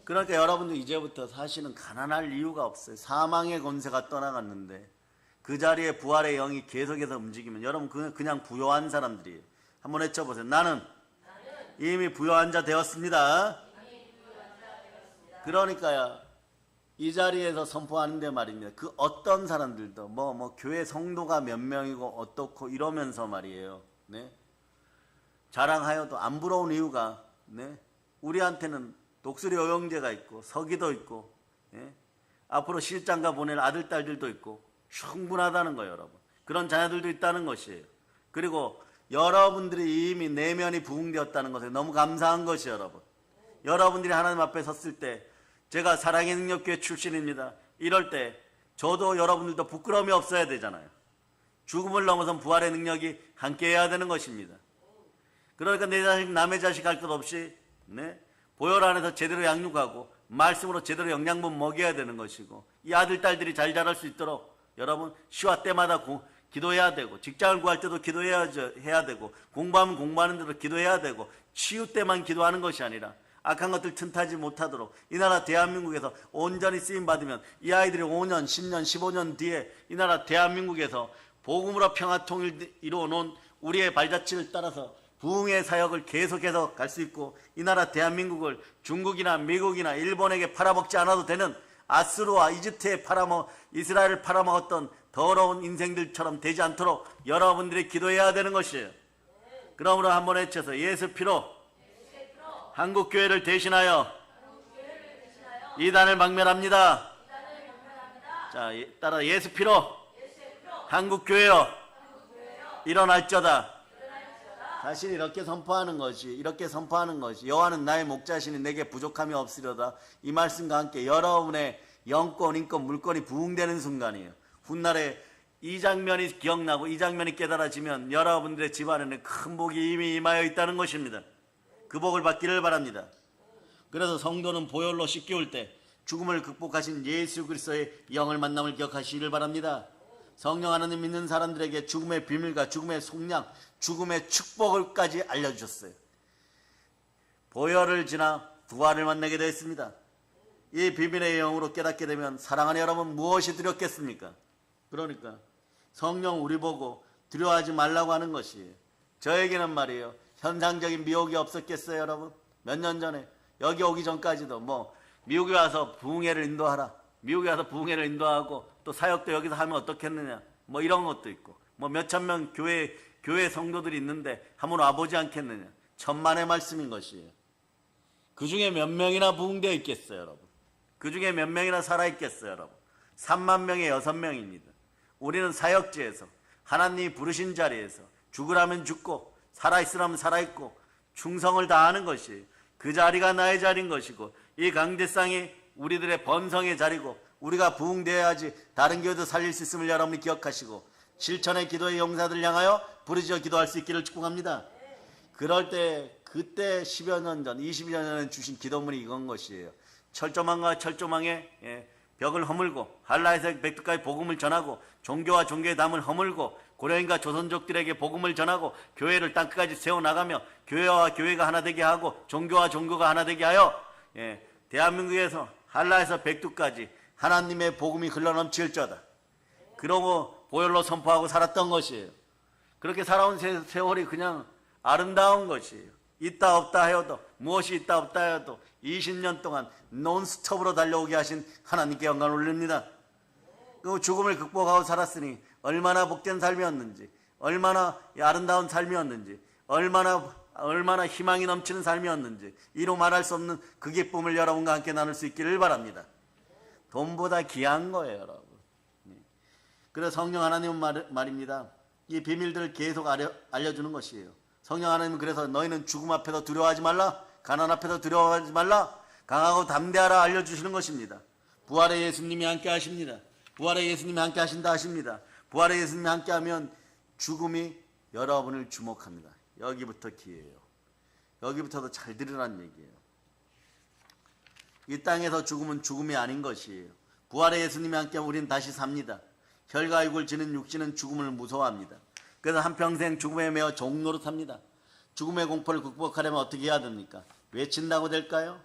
그러니까 여러분들 이제부터 사실은 가난할 이유가 없어요. 사망의 권세가 떠나갔는데 그 자리에 부활의 영이 계속해서 움직이면 여러분 그냥 부요한 사람들이에요. 한번 외쳐보세요. 나는 이미 부요한 자 되었습니다. 그러니까요, 이 자리에서 선포하는데 말입니다. 그 어떤 사람들도 교회 성도가 몇 명이고 어떻고 이러면서 말이에요. 네? 자랑하여도 안 부러운 이유가, 네? 우리한테는 독수리 오영재가 있고 서기도 있고, 네? 앞으로 실장가 보낼 아들 딸들도 있고 충분하다는 거예요. 여러분, 그런 자녀들도 있다는 것이에요. 그리고 여러분들이 이미 내면이 부흥되었다는 것에 너무 감사한 것이에요. 여러분들이 하나님 앞에 섰을 때, 제가 사랑의 능력교회 출신입니다. 이럴 때 저도 여러분들도 부끄러움이 없어야 되잖아요. 죽음을 넘어선 부활의 능력이 함께 해야 되는 것입니다. 그러니까 내 자식 남의 자식 할 것 없이, 네? 보혈 안에서 제대로 양육하고 말씀으로 제대로 영양분 먹여야 되는 것이고, 이 아들 딸들이 잘 자랄 수 있도록 여러분 시와 때마다 기도해야 되고, 직장을 구할 때도 기도해야 되고, 공부하면 공부하는 데도 기도해야 되고, 치유 때만 기도하는 것이 아니라 악한 것들 틈타지 못하도록 이 나라 대한민국에서 온전히 쓰임받으면 이 아이들이 5년, 10년, 15년 뒤에 이 나라 대한민국에서 복음으로 평화 통일 이루어놓은 우리의 발자취를 따라서 부흥의 사역을 계속해서 갈 수 있고, 이 나라 대한민국을 중국이나 미국이나 일본에게 팔아먹지 않아도 되는 아수르와 이집트에 이스라엘을 팔아먹었던 더러운 인생들처럼 되지 않도록 여러분들이 기도해야 되는 것이에요. 그러므로 한번 외쳐서 예수 피로 한국교회를 대신하여 이단을 막멸합니다. 자, 따라 예수 피로 한국교회여 일어날저다. 사실 이렇게 선포하는 것이, 여호와는 나의 목자시니 내게 부족함이 없으려다. 이 말씀과 함께 여러분의 영권, 인권, 물권이 부흥되는 순간이에요. 훗날에 이 장면이 기억나고 이 장면이 깨달아지면 여러분들의 집안에는 큰 복이 이미 임하여 있다는 것입니다. 그 복을 받기를 바랍니다. 그래서 성도는 보혈로 씻기울 때 죽음을 극복하신 예수 그리스도의 영을 만남을 기억하시기를 바랍니다. 성령 하나님 믿는 사람들에게 죽음의 비밀과 죽음의 속량, 죽음의 축복을까지 알려주셨어요. 보혈을 지나 부활을 만나게 되었습니다. 이 비밀의 영으로 깨닫게 되면 사랑하는 여러분, 무엇이 두렵겠습니까? 그러니까 성령 우리 보고 두려워하지 말라고 하는 것이에요. 저에게는 말이에요, 현상적인 미혹이 없었겠어요. 여러분, 몇 년 전에 여기 오기 전까지도 미국에 와서 부흥회를 인도하라. 미국에 와서 부흥회를 인도하고 또 사역도 여기서 하면 어떻겠느냐. 뭐 이런 것도 있고 뭐 몇천 명 교회 성도들이 있는데 한번 와보지 않겠느냐. 천만의 말씀인 것이에요. 그 중에 몇 명이나 부흥되어 있겠어요, 여러분? 그 중에 몇 명이나 살아있겠어요, 여러분? 3만 명에 6명입니다. 우리는 사역지에서 하나님이 부르신 자리에서 죽으라면 죽고 살아있으라면 살아있고 충성을 다하는 것이에요. 그 자리가 나의 자리인 것이고 이 강대상이 우리들의 번성의 자리고 우리가 부흥되어야지 다른 교회도 살릴 수 있음을 여러분이 기억하시고 실천의 기도의 용사들을 향하여 부르짖어 기도할 수 있기를 축복합니다. 그럴 때 그때 10여 년 전, 20여 년 전에 주신 기도문이 이건 것이에요. 철조망과 철조망의 벽을 허물고 한라에서 백두까지 복음을 전하고 종교와 종교의 담을 허물고 고려인과 조선족들에게 복음을 전하고 교회를 땅끝까지 세워나가며 교회와 교회가 하나 되게 하고 종교와 종교가 하나 되게 하여 대한민국에서 한라에서 백두까지 하나님의 복음이 흘러넘칠저다. 그러고 보혈로 선포하고 살았던 것이에요. 그렇게 살아온 세월이 그냥 아름다운 것이에요. 있다 없다 하여도 무엇이 있다 없다 하여도 20년 동안 논스톱으로 달려오게 하신 하나님께 영광을 올립니다. 그 죽음을 극복하고 살았으니 얼마나 복된 삶이었는지, 얼마나 아름다운 삶이었는지, 얼마나 희망이 넘치는 삶이었는지 이루 말할 수 없는 그 기쁨을 여러분과 함께 나눌 수 있기를 바랍니다. 돈보다 귀한 거예요, 여러분. 그래서 성령 하나님은 말입니다. 이 비밀들을 계속 알려주는 것이에요. 성령 하나님은 그래서 너희는 죽음 앞에서 두려워하지 말라, 가난 앞에서 두려워하지 말라, 강하고 담대하라 알려주시는 것입니다. 부활의 예수님이 함께 하십니다. 부활의 예수님이 함께 하신다 하십니다. 부활의 예수님이 함께 하면 죽음이 여러분을 주목합니다. 여기부터 기회예요. 여기부터도 잘 들으라는 얘기예요. 이 땅에서 죽음은 죽음이 아닌 것이에요. 부활의 예수님이 함께 하면 우리는 다시 삽니다. 혈과 육을 지는 육신은 죽음을 무서워합니다. 그래서 한평생 죽음에 매어 종노릇합니다. 죽음의 공포를 극복하려면 어떻게 해야 됩니까? 외친다고 될까요?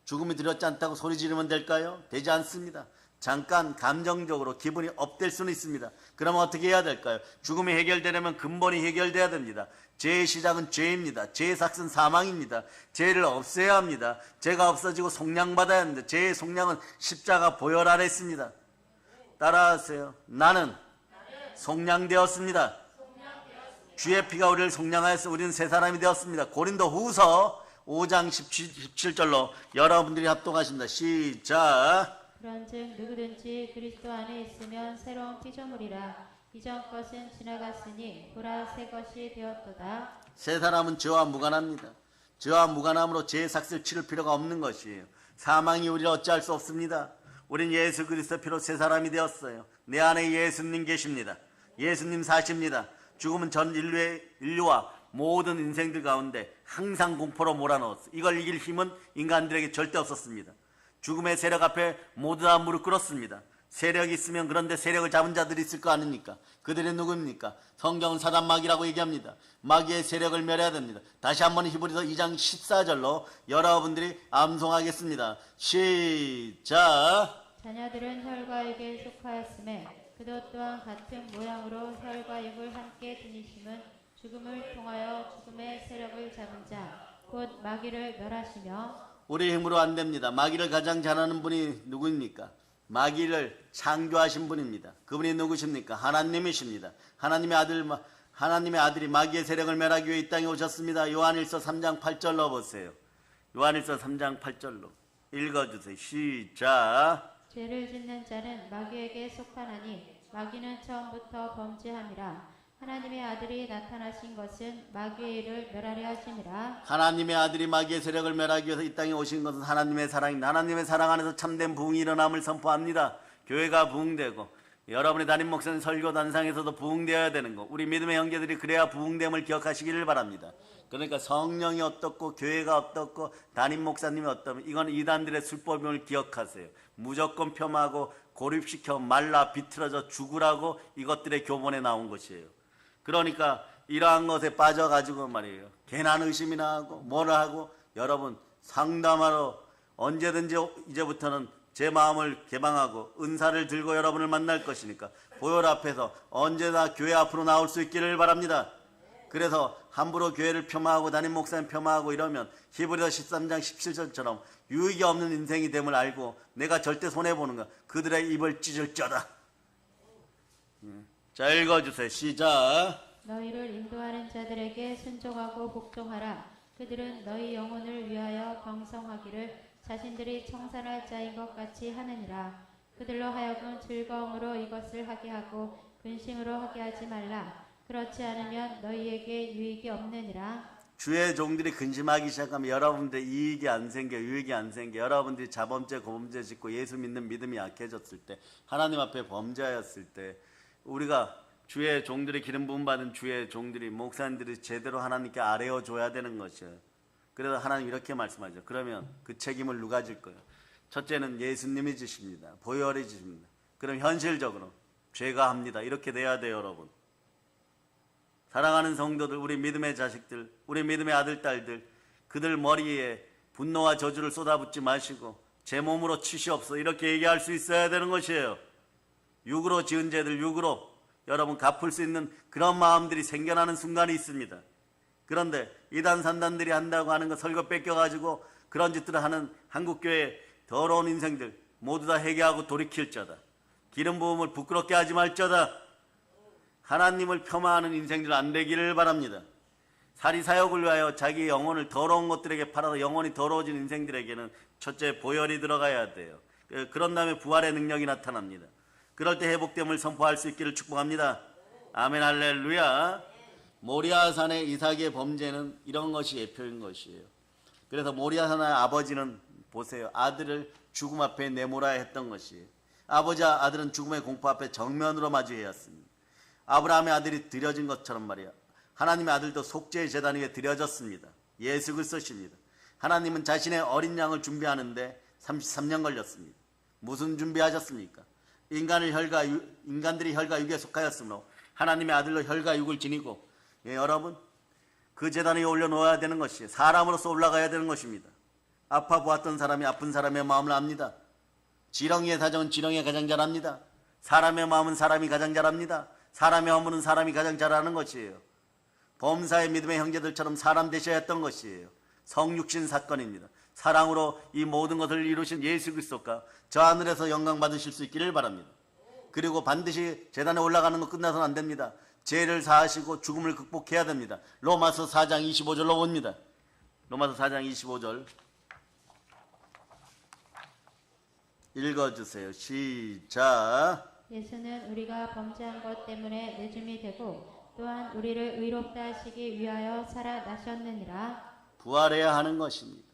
죽음이 두렵지 않다고 소리 지르면 될까요? 되지 않습니다. 잠깐 감정적으로 기분이 업될 수는 있습니다. 그러면 어떻게 해야 될까요? 죽음이 해결되려면 근본이 해결돼야 됩니다. 죄의 시작은 죄입니다. 죄의 삭은 사망입니다. 죄를 없애야 합니다. 죄가 없어지고 속량받아야 합니다. 죄의 속량은 십자가 보혈 아래 있습니다. 따라하세요. 나는 속량되었습니다. 주의 피가 우리를 속량하여서 우리는 새 사람이 되었습니다. 고린도 후서 5장 17절로 여러분들이 합독하십니다. 시작. 그런즉 누구든지 그리스도 안에 있으면 새로운 피조물이라. 이전 것은 지나갔으니 보라 새 것이 되었도다. 새 사람은 죄와 무관합니다. 죄와 무관함으로 죄의 삭을 치를 필요가 없는 것이에요. 사망이 우리를 어찌할 수 없습니다. 우린 예수 그리스도 피로 새 사람이 되었어요. 내 안에 예수님 계십니다. 예수님 사십니다. 죽음은 전 인류와 모든 인생들 가운데 항상 공포로 몰아넣었어요. 이걸 이길 힘은 인간들에게 절대 없었습니다. 죽음의 세력 앞에 모두 다 무릎 꿇었습니다. 세력이 있으면 그런데 세력을 잡은 자들이 있을 거 아닙니까? 그들이 누구입니까? 성경은 사단 마귀라고 얘기합니다. 마귀의 세력을 멸해야 됩니다. 다시 한번 히브리서 2장 14절로 여러분들이 암송하겠습니다. 시작. 자녀들은 혈과 육에 속하였음에 그도 또한 같은 모양으로 혈과 육을 함께 지니심은 죽음을 통하여 죽음의 세력을 잡은 자 곧 마귀를 멸하시며. 우리 힘으로 안 됩니다. 마귀를 가장 잘하는 분이 누구입니까? 마귀를 창조하신 분입니다. 그분이 누구십니까? 하나님이십니다. 하나님의 아들이 마귀의 세력을 멸하기 위해 이 땅에 오셨습니다. 요한일서 3장 8절로 보세요. 요한일서 3장 8절로 읽어주세요. 시작. 죄를 짓는 자는 마귀에게 속하나니 마귀는 처음부터 범죄함이라. 하나님의 아들이 나타나신 것은 마귀의 일을 멸하려 하심이라. 하나님의 아들이 마귀의 세력을 멸하기 위해서 이 땅에 오신 것은 하나님의 사랑입니다. 하나님의 사랑 안에서 참된 부흥이 일어남을 선포합니다. 교회가 부흥되고 여러분의 담임 목사님 설교 단상에서도 부흥되어야 되는 거, 우리 믿음의 형제들이 그래야 부흥됨을 기억하시기를 바랍니다. 그러니까 성령이 어떻고 교회가 어떻고 담임 목사님이 어떠면 이건 이단들의 술법임을 기억하세요. 무조건 폄하고 고립시켜 말라 비틀어져 죽으라고 이것들의 교본에 나온 것이에요. 그러니까 이러한 것에 빠져가지고 말이에요. 괜한 의심이나 하고 뭐라 하고 여러분 상담하러 언제든지 이제부터는 제 마음을 개방하고 은사를 들고 여러분을 만날 것이니까 보혈 앞에서 언제나 교회 앞으로 나올 수 있기를 바랍니다. 그래서 함부로 교회를 폄하하고 담임 목사님 폄하하고 이러면 히브리서 13장 17절처럼 유익이 없는 인생이 됨을 알고 내가 절대 손해보는 거 그들의 입을 찢을지어다. 자, 읽어주세요. 시작. 너희를 인도하는 자들에게 순종하고 복종하라. 그들은 너희 영혼을 위하여 경성하기를 자신들이 청산할 자인 것 같이 하느니라. 그들로 하여금 즐거움으로 이것을 하게 하고 근심으로 하게 하지 말라. 그렇지 않으면 너희에게 유익이 없느니라. 주의 종들이 근심하기 시작하면 여러분들 이익이 안 생겨, 유익이 안 생겨. 여러분들이 자범죄, 고범죄 짓고 예수 믿는 믿음이 약해졌을 때, 하나님 앞에 범죄하였을 때, 우리가 주의 종들이 기름 부음 받은 주의 종들이 목사님들이 제대로 하나님께 아뢰어 줘야 되는 것이에요. 그래서 하나님 이렇게 말씀하죠. 그러면 그 책임을 누가 질 거예요? 첫째는 예수님이 지십니다. 보혈이 지십니다. 그럼 현실적으로 죄가 합니다. 이렇게 돼야 돼요, 여러분. 사랑하는 성도들, 우리 믿음의 자식들, 우리 믿음의 아들, 딸들, 그들 머리에 분노와 저주를 쏟아붓지 마시고 제 몸으로 치시옵소서 이렇게 얘기할 수 있어야 되는 것이에요. 육으로 지은 죄들 육으로 여러분 갚을 수 있는 그런 마음들이 생겨나는 순간이 있습니다. 그런데 이단 산단들이 한다고 하는 거 설교 뺏겨가지고 그런 짓들을 하는 한국교회 더러운 인생들 모두 다 회개하고 돌이킬자다. 기름 부음을 부끄럽게 하지 말자다. 하나님을 폄하하는 인생들 안 되기를 바랍니다. 사리사욕을 위하여 자기의 영혼을 더러운 것들에게 팔아서 영혼이 더러워진 인생들에게는 첫째 보혈이 들어가야 돼요. 그런 다음에 부활의 능력이 나타납니다. 그럴 때 회복됨을 선포할 수 있기를 축복합니다. 아멘 할렐루야. 모리아산의 이삭의 범죄는 이런 것이 예표인 것이에요. 그래서 모리아산의 아버지는 보세요. 아들을 죽음 앞에 내몰아야 했던 것이에요. 아버지와 아들은 죽음의 공포 앞에 정면으로 마주해야 했습니다. 아브라함의 아들이 드려진 것처럼 말이야. 하나님의 아들도 속죄의 제단 위에 드려졌습니다. 예수 그리스도십니다. 하나님은 자신의 어린 양을 준비하는데 33년 걸렸습니다. 무슨 준비하셨습니까? 인간들이 혈과 육에 속하였으므로 하나님의 아들로 혈과 육을 지니고 여러분 그 제단 위에 올려놓아야 되는 것이에요. 사람으로서 올라가야 되는 것입니다. 아파 보았던 사람이 아픈 사람의 마음을 압니다. 지렁이의 사정은 지렁이가 가장 잘 압니다. 사람의 마음은 사람이 가장 잘 압니다. 사람의 허물은 사람이 가장 잘 아는 것이에요. 범사의 믿음의 형제들처럼 사람 되셔야 했던 것이에요. 성육신 사건입니다. 사랑으로 이 모든 것을 이루신 예수 그리스도가 저 하늘에서 영광 받으실 수 있기를 바랍니다. 그리고 반드시 제단에 올라가는 거 끝나서는 안 됩니다. 죄를 사하시고 죽음을 극복해야 됩니다. 로마서 4장 25절로 봅니다. 로마서 4장 25절 읽어주세요. 시작. 예수는 우리가 범죄한 것 때문에 내줌이 되고 또한 우리를 의롭다 하시기 위하여 살아나셨느니라. 부활해야 하는 것입니다.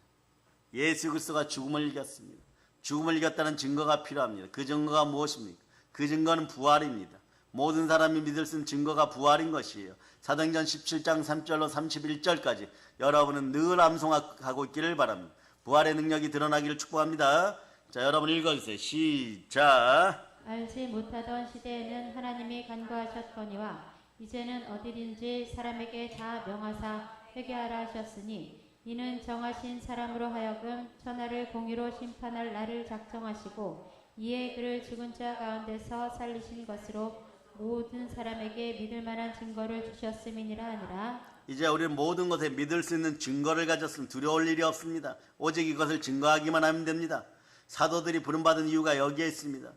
예수 그리스도가 죽음을 이겼습니다. 죽음을 이겼다는 증거가 필요합니다. 그 증거가 무엇입니까? 그 증거는 부활입니다. 모든 사람이 믿을 수 있는 증거가 부활인 것이에요. 사도행전 17장 3절로 31절까지 여러분은 늘 암송하고 있기를 바랍니다. 부활의 능력이 드러나기를 축복합니다. 자, 여러분 읽어주세요. 시작. 알지 못하던 시대에는 하나님이 간구하셨거니와 이제는 어디든지 사람에게 다 명하사 회개하라 하셨으니 이는 정하신 사람으로 하여금 천하를 공의로 심판할 날을 작정하시고 이에 그를 죽은 자 가운데서 살리신 것으로 모든 사람에게 믿을 만한 증거를 주셨음이니라 하니라. 이제 우리는 모든 것에 믿을 수 있는 증거를 가졌으면 두려울 일이 없습니다. 오직 이것을 증거하기만 하면 됩니다. 사도들이 부름받은 이유가 여기에 있습니다.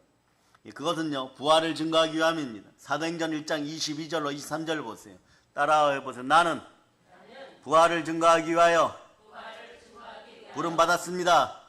그것은요 부활을 증거하기 위함입니다. 사도행전 1장 22절로 23절 보세요. 따라해 보세요. 나는 부활을 증거하기 위하여 부름받았습니다.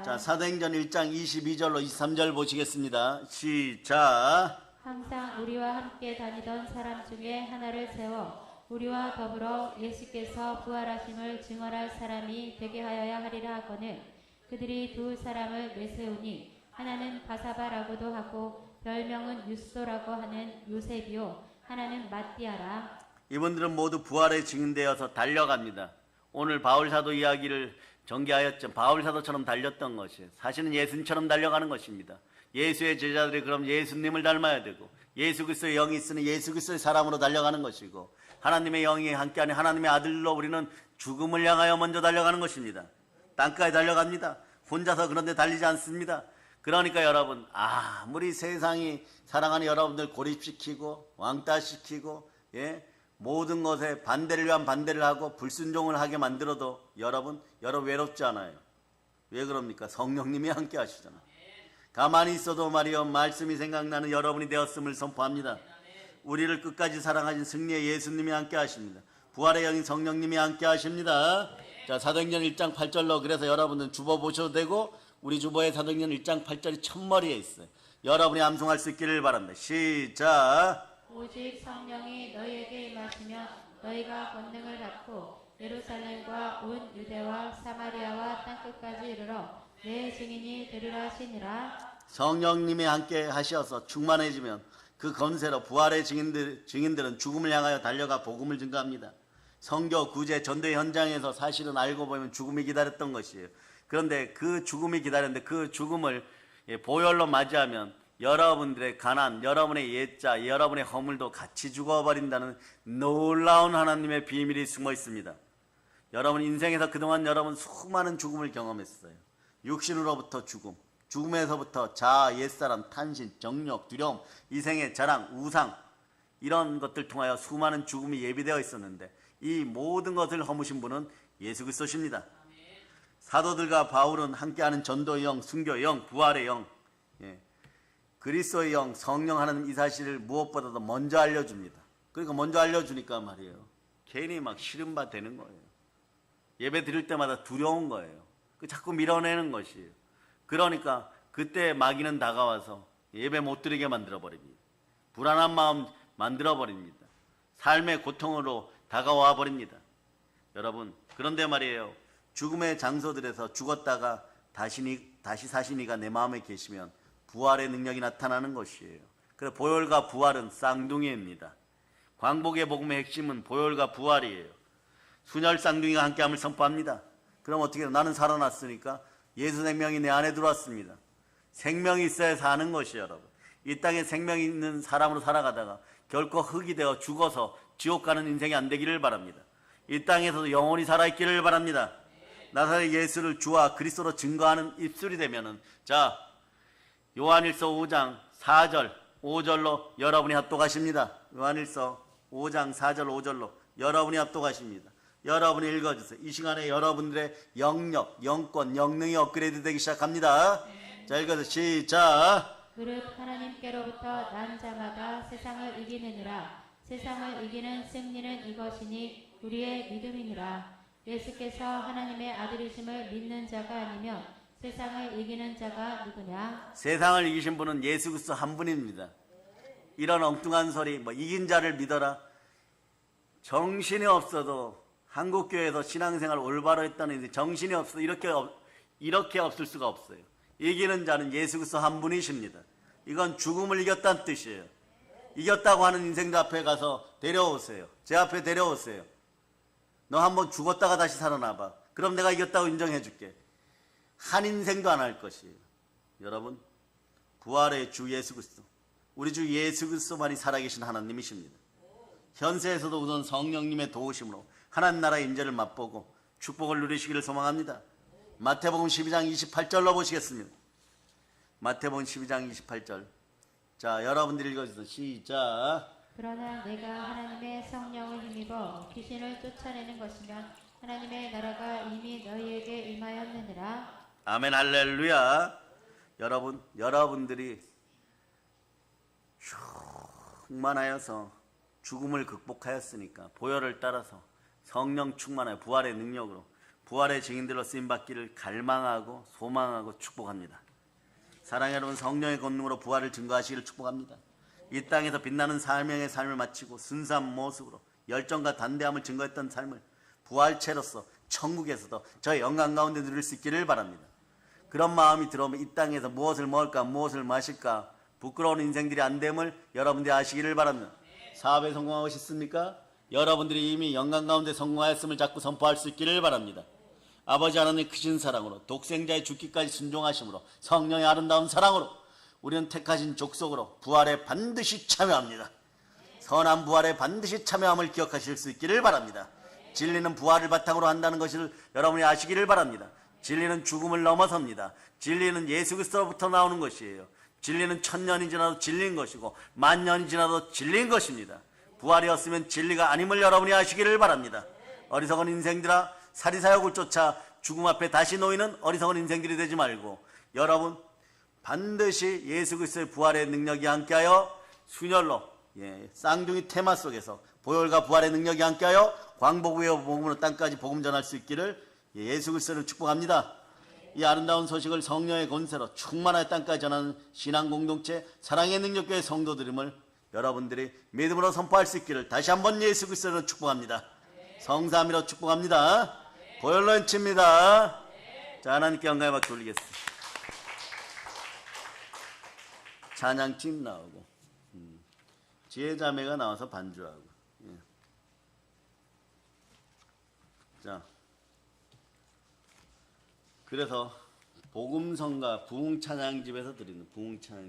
자, 사도행전 1장 22절로 23절 보시겠습니다. 시작. 항상 우리와 함께 다니던 사람 중에 하나를 세워 우리와 더불어 예수께서 부활하심을 증언할 사람이 되게 하여야 하리라 하거늘 그들이 두 사람을 내세우니 하나는 바사바라고도 하고 별명은 유소라고 하는 요셉이요 하나는 마띠아라. 이분들은 모두 부활에 증인되어서 달려갑니다. 오늘 바울사도 이야기를 전개하였죠. 바울사도처럼 달렸던 것이 사실은 예수님처럼 달려가는 것입니다. 예수의 제자들이 그럼 예수님을 닮아야 되고 예수 그리스도의 영이 있으니 예수 그리스도의 사람으로 달려가는 것이고 하나님의 영이 함께하는 하나님의 아들로 우리는 죽음을 향하여 먼저 달려가는 것입니다. 땅까지 달려갑니다. 혼자서 그런데 달리지 않습니다. 그러니까 여러분 아무리 세상이 사랑하는 여러분들 고립시키고 왕따시키고 모든 것에 반대를 위한 반대를 하고 불순종을 하게 만들어도 여러분 외롭지 않아요. 왜 그럽니까? 성령님이 함께 하시잖아요. 가만히 있어도 말이요 말씀이 생각나는 여러분이 되었음을 선포합니다. 우리를 끝까지 사랑하신 승리의 예수님이 함께 하십니다. 부활의 영인 성령님이 함께 하십니다. 자, 사도행전 1장 8절로 그래서 여러분은 주보 보셔도 되고 우리 주보의 사도행전 1장 8절이 첫머리에 있어요. 여러분이 암송할 수 있기를 바랍니다. 시작. 오직 성령이 너희에게 임하시면 너희가 권능을 받고 예루살렘과 온 유대와 사마리아와 땅끝까지 이르러 내 증인이 되리라 하시니라. 성령님이 함께 하셔서 충만해지면 그 건세로 부활의 증인들은 죽음을 향하여 달려가 복음을 증거합니다. 선교, 구제, 전도의 현장에서 사실은 알고 보면 죽음이 기다렸던 것이에요. 그런데 그 죽음이 기다렸는데 그 죽음을 보혈로 맞이하면 여러분들의 가난, 여러분의 옛자, 여러분의 허물도 같이 죽어버린다는 놀라운 하나님의 비밀이 숨어 있습니다. 여러분 인생에서 그동안 여러분 수많은 죽음을 경험했어요. 육신으로부터 죽음, 죽음에서부터 자아, 옛사람, 탄신, 정욕, 두려움, 이생의 자랑, 우상 이런 것들 통하여 수많은 죽음이 예비되어 있었는데 이 모든 것을 허무신 분은 예수 그리스도십니다. 사도들과 바울은 함께하는 전도의 영, 순교의 영, 부활의 영, 그리스도의 영, 성령 하나님 이 사실을 무엇보다도 먼저 알려줍니다. 그러니까 먼저 알려주니까 말이에요. 괜히 막 싫은바 되는 거예요. 예배 드릴 때마다 두려운 거예요. 자꾸 밀어내는 것이에요. 그러니까 그때 마귀는 다가와서 예배 못 드리게 만들어버립니다. 불안한 마음 만들어버립니다. 삶의 고통으로 다가와 버립니다. 여러분 그런데 말이에요. 죽음의 장소들에서 죽었다가 다시 사시니가 내 마음에 계시면 부활의 능력이 나타나는 것이에요. 그래서 보혈과 부활은 쌍둥이입니다. 광복의 복음의 핵심은 보혈과 부활이에요. 순혈 쌍둥이가 함께함을 선포합니다. 그럼 어떻게 해요? 나는 살아났으니까 예수 생명이 내 안에 들어왔습니다. 생명이 있어야 사는 것이에요. 여러분 이 땅에 생명이 있는 사람으로 살아가다가 결코 흙이 되어 죽어서 지옥 가는 인생이 안 되기를 바랍니다. 이 땅에서도 영원히 살아있기를 바랍니다. 나사렛 예수를 주와 그리스도로 증거하는 입술이 되면은 자 요한일서 5장 4절 5절로 여러분이 합독하십니다. 요한일서 5장 4절 5절로 여러분이 합독하십니다. 여러분이 읽어주세요. 이 시간에 여러분들의 영역, 영권, 영능이 업그레이드 되기 시작합니다. 자 읽어주세요. 시작. 무릇 하나님께로부터 난 자마다 세상을 이기느니라. 세상을 이기는 승리는 이것이니 우리의 믿음이니라. 예수께서 하나님의 아들이심을 믿는 자가 아니면 세상을 이기는 자가 누구냐? 세상을 이기신 분은 예수 그리스도 한 분입니다. 이런 엉뚱한 소리 뭐 이긴 자를 믿어라. 정신이 없어도 한국교회에서 신앙생활 올바로 했다는 정신이 없어도 이렇게 없을 수가 없어요. 이기는 자는 예수 그리스도 한 분이십니다. 이건 죽음을 이겼다는 뜻이에요. 이겼다고 하는 인생들 앞에 가서 데려오세요. 제 앞에 데려오세요. 너 한번 죽었다가 다시 살아나봐. 그럼 내가 이겼다고 인정해 줄게. 한 인생도 안 할 것이에요. 여러분 부활의 주 예수 그리스도 우리 주 예수 그리스도만이 살아계신 하나님이십니다. 현세에서도 우선 성령님의 도우심으로 하나님 나라의 임재를 맛보고 축복을 누리시기를 소망합니다. 마태복음 12장 28절로 보시겠습니다. 마태복음 12장 28절 자 여러분들이 읽어주세요. 시작. 그러나 내가 하나님의 성령을 힘입어 귀신을 쫓아내는 것이면 하나님의 나라가 이미 너희에게 임하였느니라. 아멘 할렐루야. 여러분들이 충만하여서 죽음을 극복하였으니까 보혈을 따라서 성령 충만하여 부활의 능력으로 부활의 증인들로 쓰임받기를 갈망하고 소망하고 축복합니다. 사랑하는 여러분 성령의 권능으로 부활을 증거하시기를 축복합니다. 이 땅에서 빛나는 사명의 삶을 마치고 순수한 모습으로 열정과 단대함을 증거했던 삶을 부활체로서 천국에서도 저 영광 가운데 누릴 수 있기를 바랍니다. 그런 마음이 들어오면 이 땅에서 무엇을 먹을까 무엇을 마실까 부끄러운 인생들이 안 됨을 여러분들이 아시기를 바랍니다. 사업에 성공하고 싶습니까? 여러분들이 이미 영광 가운데 성공하였음을 자꾸 선포할 수 있기를 바랍니다. 아버지 하나님의 크신 사랑으로 독생자의 죽기까지 순종하심으로 성령의 아름다운 사랑으로 우리는 택하신 족속으로 부활에 반드시 참여합니다. 선한 부활에 반드시 참여함을 기억하실 수 있기를 바랍니다. 진리는 부활을 바탕으로 한다는 것을 여러분이 아시기를 바랍니다. 진리는 죽음을 넘어섭니다. 진리는 예수 그리스도로부터 나오는 것이에요. 진리는 1000년이 지나도 진리인 것이고 10,000년이 지나도 진리인 것입니다. 부활이었으면 진리가 아님을 여러분이 아시기를 바랍니다. 어리석은 인생들아, 사리사욕을 쫓아 죽음 앞에 다시 놓이는 어리석은 인생들이 되지 말고 여러분 반드시 예수 그리스도의 부활의 능력이 함께하여 순혈로 쌍둥이 테마 속에서 보혈과 부활의 능력이 함께하여 광복의 복음으로 땅까지 복음 전할 수 있기를 예수 그리스도를 축복합니다. 이 아름다운 소식을 성령의 권세로 충만하게 땅까지 전하는 신앙 공동체 사랑의 능력교회 성도들임을 여러분들이 믿음으로 선포할 수 있기를 다시 한번 예수 그리스도를 축복합니다. 성삼위로 축복합니다. 보혈로 외칩니다. 자, 하나님께 영광의 박수 올리겠습니다. 찬양팀 나오고 지혜자매가 나와서 반주하고. 자, 그래서 복음성가 부흥찬양집에서 드리는 부흥찬양